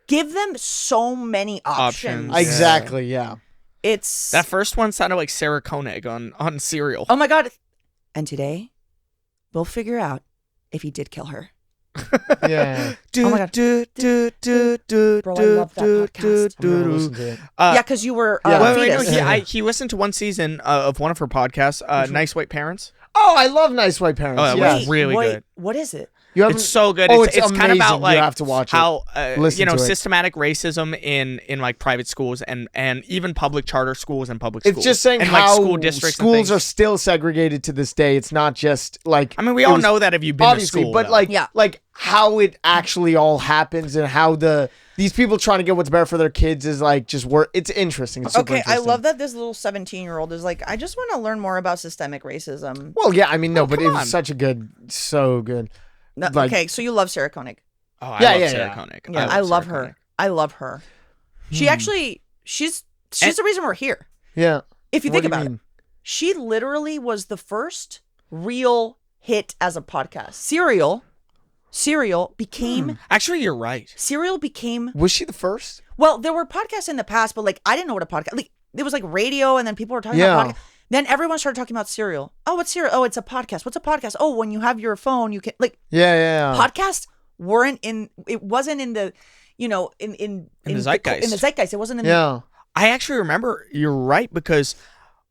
Speaker 1: give them so many options.
Speaker 2: Exactly. Yeah.
Speaker 1: It's
Speaker 3: That first one sounded like Sarah Koenig on Serial.
Speaker 1: oh my god. And today we'll figure out if he did kill her.
Speaker 2: Yeah.
Speaker 1: Oh my god. Bro, I love that podcast.
Speaker 2: I'm gonna listen to it.
Speaker 1: Yeah, because you were
Speaker 3: Wait,
Speaker 1: fetus.
Speaker 3: no, he listened to one season of one of her podcasts, Nice White Parents.
Speaker 2: Oh, I love Nice White Parents.
Speaker 3: Oh, that
Speaker 2: yeah.
Speaker 3: was really good.
Speaker 1: What is it?
Speaker 2: You haven't-
Speaker 3: It's so good.
Speaker 2: Oh,
Speaker 3: it's kind of
Speaker 2: amazing.
Speaker 3: about like
Speaker 2: You have to watch it.
Speaker 3: how
Speaker 2: Listen to it.
Speaker 3: systematic racism in like private schools and even public charter schools and public schools.
Speaker 2: It's just saying
Speaker 3: and,
Speaker 2: how
Speaker 3: like, school districts and
Speaker 2: schools
Speaker 3: things.
Speaker 2: are still segregated to this day. It's not just like
Speaker 3: I mean, we all know that if you've been to
Speaker 2: obviously,
Speaker 3: school,
Speaker 2: but
Speaker 3: though.
Speaker 2: like
Speaker 1: Yeah.
Speaker 2: like how it actually all happens and how these people trying to get what's better for their kids is like just work. It's interesting. It's super
Speaker 1: Okay, I
Speaker 2: interesting.
Speaker 1: love that this little 17-year-old is like, I just want to learn more about systemic racism.
Speaker 2: Well, yeah, I mean, no, but it
Speaker 3: come
Speaker 2: was
Speaker 3: on.
Speaker 2: such a good, so good.
Speaker 1: No,
Speaker 2: Like-
Speaker 1: okay, so you love Sarah Koenig.
Speaker 3: Oh, I
Speaker 2: Yeah,
Speaker 3: love
Speaker 2: yeah,
Speaker 3: Sarah
Speaker 2: yeah.
Speaker 3: Koenig.
Speaker 1: Yeah, I love
Speaker 3: Sarah
Speaker 1: her.
Speaker 3: Koenig.
Speaker 1: I love her. She actually, she's the reason we're here.
Speaker 2: Yeah.
Speaker 1: If you
Speaker 2: What
Speaker 1: think
Speaker 2: do you
Speaker 1: about it,
Speaker 2: mean?
Speaker 1: she literally was the first real hit as a podcast. Serial became
Speaker 3: Actually, you're right.
Speaker 1: Serial became
Speaker 2: Was she the first?
Speaker 1: well. There were podcasts in the past, but like I didn't know what a podcast. Like it was like radio, and then people were talking
Speaker 2: Yeah.
Speaker 1: about podcast. Then everyone started talking about Serial. Oh, what's Serial? Oh, it's a podcast. What's a podcast? Oh, when you have your phone, you can like
Speaker 2: Yeah.
Speaker 1: podcasts weren't in. It wasn't in the, in
Speaker 3: the zeitgeist.
Speaker 1: In the zeitgeist, it wasn't in.
Speaker 2: Yeah.
Speaker 3: I actually remember you're right because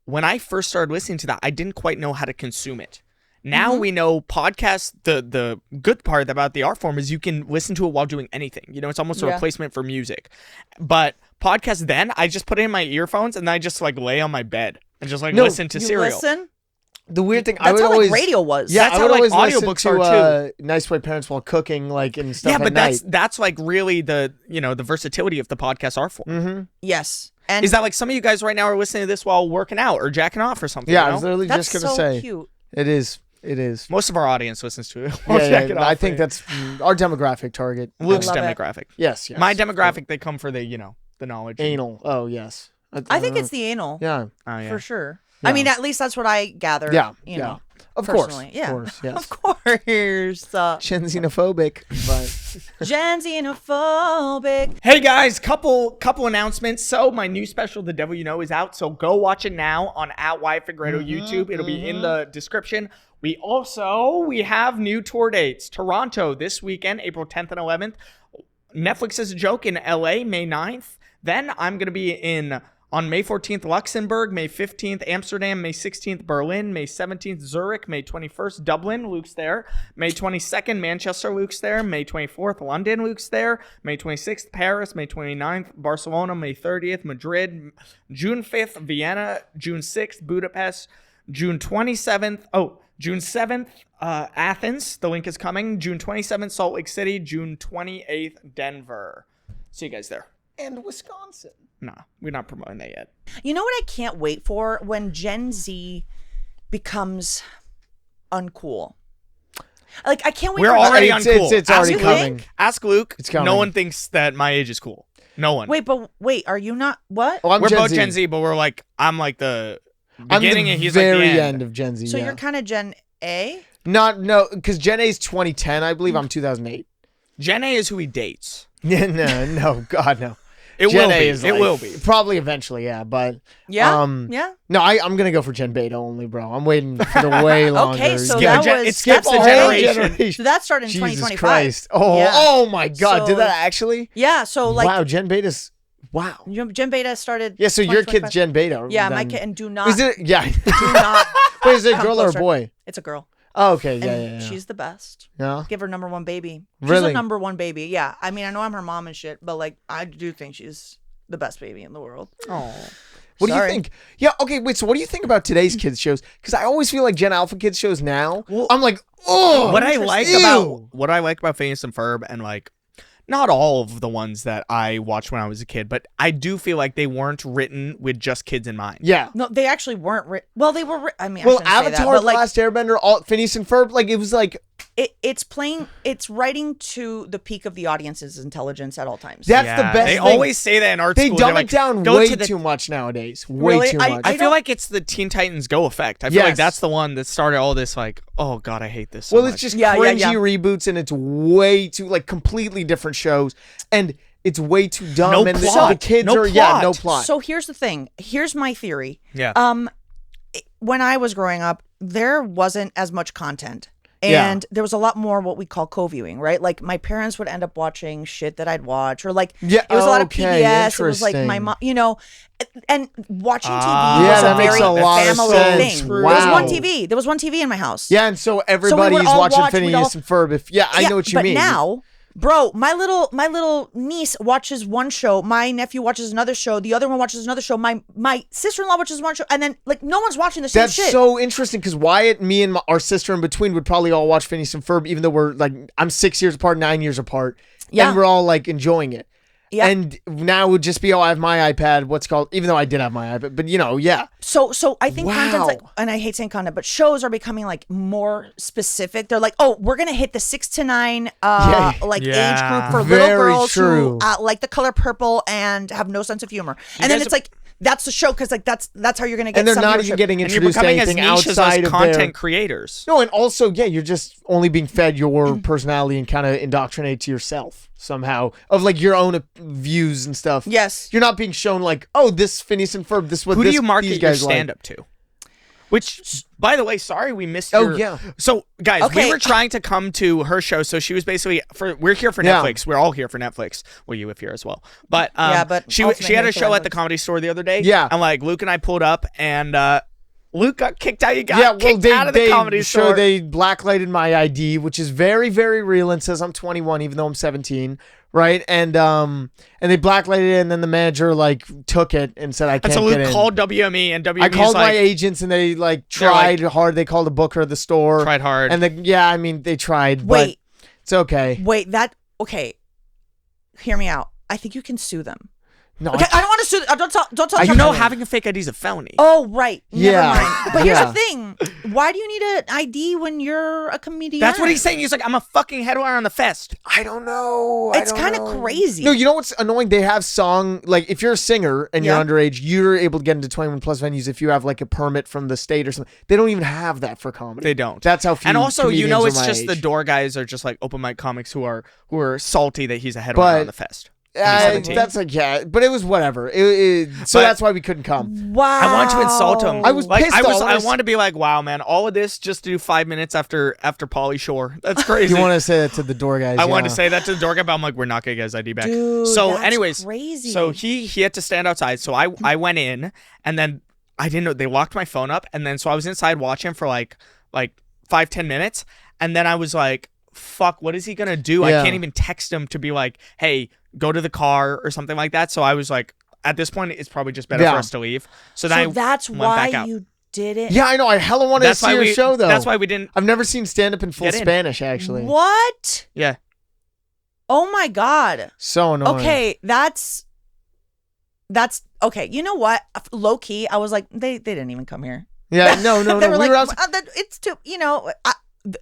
Speaker 3: when I first started listening to that, I didn't quite know how to consume it. Now we know podcasts, the good part about the art form is you can listen to it while doing anything. It's almost a
Speaker 1: Yeah.
Speaker 3: replacement for music. But podcasts then, I just put it in my earphones and I just like lay on my bed and just like
Speaker 2: No,
Speaker 3: listen to
Speaker 1: You
Speaker 3: Serial.
Speaker 1: listen.
Speaker 2: The weird thing, I
Speaker 1: That's
Speaker 2: would
Speaker 1: how
Speaker 2: always
Speaker 1: like radio was.
Speaker 2: Yeah,
Speaker 3: That's
Speaker 2: I
Speaker 3: how,
Speaker 2: would
Speaker 3: like,
Speaker 2: always listen
Speaker 3: audiobooks
Speaker 2: to
Speaker 3: are,
Speaker 2: Nice White Parents while cooking, like and stuff.
Speaker 3: Yeah,
Speaker 2: at
Speaker 3: but
Speaker 2: night.
Speaker 3: that's like really the the versatility of the podcast art form.
Speaker 2: Mm-hmm.
Speaker 1: Yes. And
Speaker 3: Is that like some of you guys right now are listening to this while working out or jacking off or something?
Speaker 2: Yeah,
Speaker 3: you
Speaker 2: I
Speaker 3: know?
Speaker 2: was literally
Speaker 1: that's
Speaker 2: just gonna
Speaker 1: so
Speaker 2: say
Speaker 1: cute.
Speaker 2: it is. It is.
Speaker 3: Most of our audience listens to it.
Speaker 2: Yeah,
Speaker 3: Check it out
Speaker 2: I
Speaker 3: for
Speaker 2: think
Speaker 3: you.
Speaker 2: that's our demographic target.
Speaker 3: Luke's
Speaker 1: love it.
Speaker 3: demographic.
Speaker 2: Yes.
Speaker 3: My demographic, they come for the, the knowledge.
Speaker 2: Anal. Oh, yes.
Speaker 1: I think it's the anal.
Speaker 2: Yeah.
Speaker 3: Oh, yeah.
Speaker 1: For sure.
Speaker 2: Yeah.
Speaker 1: I mean, at least that's what I gather.
Speaker 2: Yeah.
Speaker 1: You know.
Speaker 2: Of course.
Speaker 1: Personally. Yeah.
Speaker 2: Of course. Yes.
Speaker 1: Of course.
Speaker 2: Gen xenophobic, but
Speaker 1: Gen xenophobic.
Speaker 3: Hey guys, couple announcements. So my new special, The Devil You Know, is out. So go watch it now on @YFigredo YouTube. It'll be in the description. We have new tour dates. Toronto this weekend, April 10th and 11th. Netflix is a Joke in LA, May 9th. Then I'm gonna be on May 14th, Luxembourg, May 15th, Amsterdam, May 16th, Berlin, May 17th, Zurich, May 21st, Dublin, Luke's there, May 22nd, Manchester, Luke's there, May 24th, London, Luke's there, May 26th, Paris, May 29th, Barcelona, May 30th, Madrid, June 5th, Vienna, June 6th, Budapest, June 27th, Athens, the link is coming, June 27th, Salt Lake City, June 28th, Denver. See you guys there.
Speaker 2: and Wisconsin.
Speaker 3: Nah, we're not promoting that yet.
Speaker 1: You know what I can't wait for? When Gen Z becomes uncool. Like, I can't wait
Speaker 3: We're
Speaker 1: for
Speaker 3: already
Speaker 2: It's-
Speaker 3: uncool.
Speaker 2: it's already
Speaker 3: Ask
Speaker 2: coming.
Speaker 3: Luke. Ask Luke.
Speaker 2: It's coming.
Speaker 3: No one thinks that my age is cool. No one.
Speaker 1: Wait, are you not? What?
Speaker 2: Oh, I'm
Speaker 3: we're
Speaker 2: Gen
Speaker 3: both
Speaker 2: Z.
Speaker 3: Gen Z, but I'm like the
Speaker 2: I'm
Speaker 3: beginning
Speaker 2: the
Speaker 3: and he's
Speaker 2: very
Speaker 3: like the
Speaker 2: end of Gen Z.
Speaker 1: So
Speaker 2: yeah.
Speaker 1: you're kind of Gen A?
Speaker 2: No, because Gen A is 2010, I believe. I'm 2008.
Speaker 3: Gen A is who he dates.
Speaker 2: no, God, no.
Speaker 3: It
Speaker 2: Gen
Speaker 3: will
Speaker 2: A
Speaker 3: be.
Speaker 2: is
Speaker 3: It
Speaker 2: like-
Speaker 3: will be.
Speaker 2: Probably eventually, yeah. But
Speaker 1: Yeah.
Speaker 2: yeah. No, I'm gonna go for Gen Beta only, bro. I'm waiting for the way longer.
Speaker 1: Okay, so
Speaker 3: Skip
Speaker 1: that
Speaker 3: a gen-
Speaker 1: was
Speaker 3: it skips
Speaker 1: that's
Speaker 3: a
Speaker 1: already-
Speaker 3: generation.
Speaker 1: So that started in
Speaker 2: Jesus
Speaker 1: 2025.
Speaker 2: Christ! Oh,
Speaker 1: Yeah.
Speaker 2: oh my God!
Speaker 1: So-
Speaker 2: Did that actually?
Speaker 1: Yeah. So like,
Speaker 2: wow, Gen Beta's wow.
Speaker 1: Gen Beta started.
Speaker 2: Yeah, so your
Speaker 1: 2025.
Speaker 2: kid's Gen Beta.
Speaker 1: Yeah,
Speaker 2: then.
Speaker 1: my kid, and do not.
Speaker 2: Is it? Yeah.
Speaker 1: Do not.
Speaker 2: Wait, is it a
Speaker 1: come
Speaker 2: girl or a
Speaker 1: closer.
Speaker 2: boy?
Speaker 1: It's a girl.
Speaker 2: Oh, okay. Yeah,
Speaker 1: And
Speaker 2: yeah, yeah.
Speaker 1: she's the best.
Speaker 2: Yeah.
Speaker 1: Give her number one baby. She's
Speaker 2: Really?
Speaker 1: a number one baby. Yeah. I mean, I know I'm her mom and shit, but like, I do think she's the best baby in the world.
Speaker 3: Oh.
Speaker 2: What do you
Speaker 1: Sorry.
Speaker 2: think? Yeah, okay, wait, so what do you think about today's kids shows? Because I always feel like Gen Alpha kids shows now, I'm like, oh,
Speaker 3: What I like
Speaker 2: ew.
Speaker 3: about Phineas and Ferb, and like not all of the ones that I watched when I was a kid, but I do feel like they weren't written with just kids in mind.
Speaker 2: Yeah.
Speaker 1: No, they actually weren't. Well, they were. I mean, I
Speaker 2: Well,
Speaker 1: shouldn't say that,
Speaker 2: Avatar,
Speaker 1: but
Speaker 2: The
Speaker 1: like,
Speaker 2: Last Airbender, all Phineas and Ferb, like, it was like,
Speaker 1: it's writing to the peak of the audience's intelligence at all times.
Speaker 2: that's
Speaker 3: Yeah,
Speaker 2: the best
Speaker 3: They
Speaker 2: thing.
Speaker 3: always say that in art
Speaker 2: They
Speaker 3: school.
Speaker 2: dumb
Speaker 3: They're
Speaker 2: it
Speaker 3: like,
Speaker 2: down
Speaker 3: go
Speaker 2: way
Speaker 3: to the
Speaker 2: too much nowadays. Way
Speaker 1: Really?
Speaker 2: too
Speaker 1: I-
Speaker 2: much.
Speaker 3: I feel like it's the Teen Titans Go effect. I feel
Speaker 2: Yes.
Speaker 3: like that's the one that started all this. Like, oh god, I hate this. So
Speaker 2: well,
Speaker 3: much.
Speaker 2: it's just
Speaker 1: Yeah, yeah,
Speaker 2: cringy
Speaker 1: yeah.
Speaker 2: reboots, and it's way too, like, completely different shows, and it's way too dumb.
Speaker 3: No
Speaker 2: and
Speaker 3: plot.
Speaker 2: the kids
Speaker 3: No
Speaker 2: are, yeah,
Speaker 3: plot.
Speaker 2: no plot.
Speaker 1: So here's the thing. Here's my theory.
Speaker 3: yeah.
Speaker 1: When I was growing up, there wasn't as much content.
Speaker 2: Yeah.
Speaker 1: And there was a lot more what we call co-viewing, right? Like my parents would end up watching shit that I'd watch, or like
Speaker 2: Yeah,
Speaker 1: it was a lot of
Speaker 2: okay,
Speaker 1: PBS. It was like my
Speaker 2: interesting.
Speaker 1: mom, and watching TV
Speaker 3: Yeah,
Speaker 1: was
Speaker 2: that
Speaker 1: a
Speaker 2: makes
Speaker 1: very
Speaker 2: a lot of
Speaker 1: family
Speaker 2: sense.
Speaker 1: thing.
Speaker 2: Wow.
Speaker 1: There was one TV. There was one TV in my house.
Speaker 2: Yeah, and so everybody's
Speaker 1: all
Speaker 2: watching
Speaker 1: watch- we'd
Speaker 2: Phineas
Speaker 1: all-
Speaker 2: and Ferb. I know what you
Speaker 1: but
Speaker 2: mean.
Speaker 1: now, bro, my little niece watches one show. My nephew watches another show. The other one watches another show. My sister-in-law watches one show, and then like no one's watching the same
Speaker 2: That's
Speaker 1: shit.
Speaker 2: so interesting because Wyatt, me, and our sister in between would probably all watch Phineas and Ferb, even though we're like, I'm 6 years apart, 9 years apart.
Speaker 1: Yeah.
Speaker 2: And we're all like enjoying it.
Speaker 1: Yeah.
Speaker 2: And now it would just be, I have my iPad, even though I did have my iPad, but yeah.
Speaker 1: So I think content's like,
Speaker 2: Wow.
Speaker 1: and I hate saying content, but shows are becoming like more specific. They're like, oh, we're gonna hit the 6 to 9
Speaker 2: Yeah.
Speaker 1: like
Speaker 3: Yeah.
Speaker 1: age group for
Speaker 2: Very
Speaker 1: little girls
Speaker 2: true.
Speaker 1: who like the color purple and have no sense of humor. And then
Speaker 3: guys
Speaker 1: it's like that's the show because like that's how you're gonna get.
Speaker 2: And they're
Speaker 1: some
Speaker 2: not
Speaker 1: viewership.
Speaker 2: even getting
Speaker 3: and you're
Speaker 2: introduced to
Speaker 3: becoming as
Speaker 2: anything
Speaker 3: niche as
Speaker 2: outside of
Speaker 3: content
Speaker 2: their...
Speaker 3: creators.
Speaker 2: No, and also, you're just only being fed your personality and kind of indoctrinated to yourself somehow of like your own views and stuff.
Speaker 1: Yes.
Speaker 2: You're not being shown like, oh, this Phineas and Ferb, this what
Speaker 3: Who
Speaker 2: this,
Speaker 3: do you market
Speaker 2: these
Speaker 3: your
Speaker 2: guys like.
Speaker 3: stand-up to? Which, by the way, sorry we missed
Speaker 2: Oh,
Speaker 3: your...
Speaker 2: yeah.
Speaker 3: So, guys,
Speaker 1: Okay.
Speaker 3: we were trying to come to her show, so she was basically... We're here for
Speaker 2: Yeah.
Speaker 3: Netflix. We're all here for Netflix. Well, you if you're as well. But,
Speaker 1: Yeah, but
Speaker 3: she
Speaker 1: ultimately
Speaker 3: had a
Speaker 1: it's for
Speaker 3: show at the
Speaker 1: Netflix.
Speaker 3: Comedy Store the other day.
Speaker 2: Yeah.
Speaker 3: And, like, Luke and I pulled up, and Luke got kicked out. You got
Speaker 2: Yeah, well,
Speaker 3: kicked out of the Comedy Store.
Speaker 2: They blacklighted my ID, which is very, very real, and says I'm 21, even though I'm 17, right? And they blacklighted it, and then the manager like took it and said I
Speaker 3: And
Speaker 2: can't
Speaker 3: so
Speaker 2: get
Speaker 3: Luke
Speaker 2: in.
Speaker 3: called WME, and WME
Speaker 2: I called my
Speaker 3: like,
Speaker 2: agents, and they like
Speaker 3: They're like-
Speaker 2: tried hard. They called the booker of the store,
Speaker 3: tried hard.
Speaker 2: and I mean they tried,
Speaker 1: Wait,
Speaker 2: but it's okay.
Speaker 1: okay. Hear me out. I think you can sue them.
Speaker 2: No,
Speaker 1: Okay, I don't want to sue. Don't tell.
Speaker 3: You know,
Speaker 1: Chuck.
Speaker 3: having a fake ID is a felony.
Speaker 1: Oh, right. Never
Speaker 2: Yeah.
Speaker 1: mind. But here's
Speaker 2: Yeah.
Speaker 1: the thing. Why do you need an ID when you're a comedian?
Speaker 3: That's what he's saying. He's like, I'm a fucking headliner on the fest.
Speaker 2: I don't know.
Speaker 1: It's kind of crazy.
Speaker 2: No, you know what's annoying? They have song, like, if you're a singer and you're
Speaker 1: Yeah.
Speaker 2: underage, you're able to get into 21 plus venues if you have, like, a permit from the state or something. They don't even have that for comedy.
Speaker 3: They don't.
Speaker 2: That's how few
Speaker 3: And also, you know,
Speaker 2: comedians
Speaker 3: it's
Speaker 2: are my
Speaker 3: just the
Speaker 2: age.
Speaker 3: door guys are just like open mic comics who are salty that he's a headliner on the fest. He's 17.
Speaker 2: That's like, yeah, but it was whatever. So
Speaker 3: But-
Speaker 2: that's why we couldn't come.
Speaker 1: Wow.
Speaker 3: I wanted to insult him.
Speaker 2: I was
Speaker 3: like,
Speaker 2: pissed
Speaker 3: I
Speaker 2: off.
Speaker 3: wanted to be like, wow, man, all of this just to do 5 minutes after Pauly Shore. That's crazy.
Speaker 2: You want to say that to the door guys?
Speaker 3: I wanted
Speaker 2: yeah.
Speaker 3: to say that to the door guy, but I'm like, we're not gonna get his ID back.
Speaker 1: Dude,
Speaker 3: so,
Speaker 1: that's
Speaker 3: anyways,
Speaker 1: crazy.
Speaker 3: so he had to stand outside. So I went in, and then I didn't know they locked my phone up, and then so I was inside watching for like 5-10 minutes, and then I was like, fuck, what is he gonna do? I
Speaker 2: Yeah.
Speaker 3: can't even text him to be like, hey, go to the car or something like that. So I was like, at this point, it's probably just better
Speaker 2: Yeah.
Speaker 3: for us to leave. So then
Speaker 1: that's
Speaker 3: I went back
Speaker 1: why
Speaker 3: out.
Speaker 1: you did it.
Speaker 2: Yeah, I know. I hella wanted to
Speaker 3: That's
Speaker 2: see
Speaker 3: why
Speaker 2: your
Speaker 3: we.
Speaker 2: show, though.
Speaker 3: That's why we didn't.
Speaker 2: I've never seen stand-up in full
Speaker 3: Get in.
Speaker 2: Spanish, actually.
Speaker 1: What?
Speaker 3: Yeah.
Speaker 1: Oh my God.
Speaker 2: So annoying.
Speaker 1: Okay, that's okay. You know what? Low key, I was like, they didn't even come here.
Speaker 2: Yeah, no.
Speaker 1: They were
Speaker 2: We
Speaker 1: like,
Speaker 2: were outside.
Speaker 1: it's too. You know,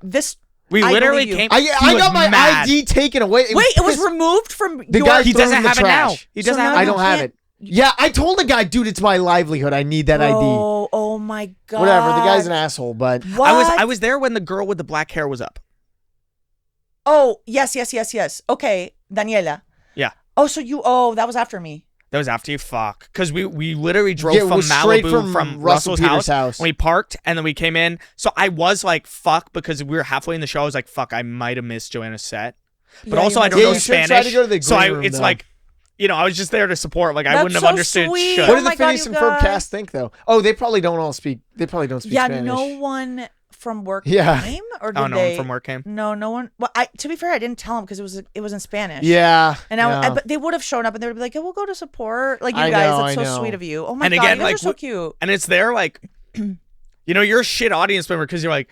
Speaker 1: this.
Speaker 3: We
Speaker 1: I
Speaker 3: literally
Speaker 1: believe you.
Speaker 3: came.
Speaker 2: I
Speaker 3: he was
Speaker 2: got my
Speaker 3: mad.
Speaker 2: ID taken away.
Speaker 1: Wait, it was
Speaker 2: pissed.
Speaker 1: removed from
Speaker 2: The
Speaker 1: your.
Speaker 2: guy
Speaker 3: He
Speaker 2: threw
Speaker 3: doesn't
Speaker 2: in the
Speaker 3: have it now.
Speaker 2: trash.
Speaker 3: He doesn't
Speaker 1: So
Speaker 3: have
Speaker 1: now
Speaker 3: it.
Speaker 2: I
Speaker 1: you
Speaker 2: don't have
Speaker 1: can't-
Speaker 2: it. Yeah, I told the guy, dude, it's my livelihood. I need that ID.
Speaker 1: Oh my God.
Speaker 2: Whatever. The guy's an asshole, but
Speaker 1: What?
Speaker 3: I was there when the girl with the black hair was up.
Speaker 1: Oh yes. Okay, Daniela.
Speaker 3: Yeah.
Speaker 1: Oh, so you. Oh, that was after me.
Speaker 3: That was after you. Fuck. Because we literally drove
Speaker 2: Yeah, it
Speaker 3: from
Speaker 2: was straight
Speaker 3: Malibu
Speaker 2: from Russell
Speaker 3: Russell's
Speaker 2: Peters' house.
Speaker 3: And we parked and then we came in. So I was like, fuck, because we were halfway in the show. I was like, fuck, I might have missed Joanna's set. But
Speaker 1: Yeah,
Speaker 3: also
Speaker 1: you
Speaker 3: I don't
Speaker 2: Yeah,
Speaker 3: know
Speaker 2: you should try
Speaker 3: Spanish.
Speaker 2: to go to the
Speaker 3: so
Speaker 2: green room,
Speaker 3: it's
Speaker 2: though.
Speaker 3: like, you know, I was just there to support. Like I
Speaker 1: That's
Speaker 3: wouldn't have
Speaker 1: so
Speaker 3: understood
Speaker 1: sweet.
Speaker 3: shit.
Speaker 2: what
Speaker 1: Oh
Speaker 2: do
Speaker 1: my
Speaker 2: the
Speaker 1: God,
Speaker 2: Phineas
Speaker 1: you
Speaker 2: and Ferb
Speaker 1: guys.
Speaker 2: cast think, though? Oh, they probably don't speak Spanish.
Speaker 1: Yeah, no one from work
Speaker 2: Yeah.
Speaker 1: came, or did
Speaker 3: Oh, no
Speaker 1: they?
Speaker 3: one from work came.
Speaker 1: No one. Well, to be fair, I didn't tell them because it was in Spanish.
Speaker 2: Yeah.
Speaker 1: And but they would have shown up and they would be like, "Yeah, we'll go to support." Like you
Speaker 2: I
Speaker 1: guys,
Speaker 2: know,
Speaker 1: that's
Speaker 2: I
Speaker 1: so
Speaker 2: know.
Speaker 1: sweet of you. Oh my
Speaker 3: And
Speaker 1: God,
Speaker 3: again,
Speaker 1: you guys
Speaker 3: like,
Speaker 1: are so cute.
Speaker 3: And it's there like, you know, you're a shit audience member because you're like,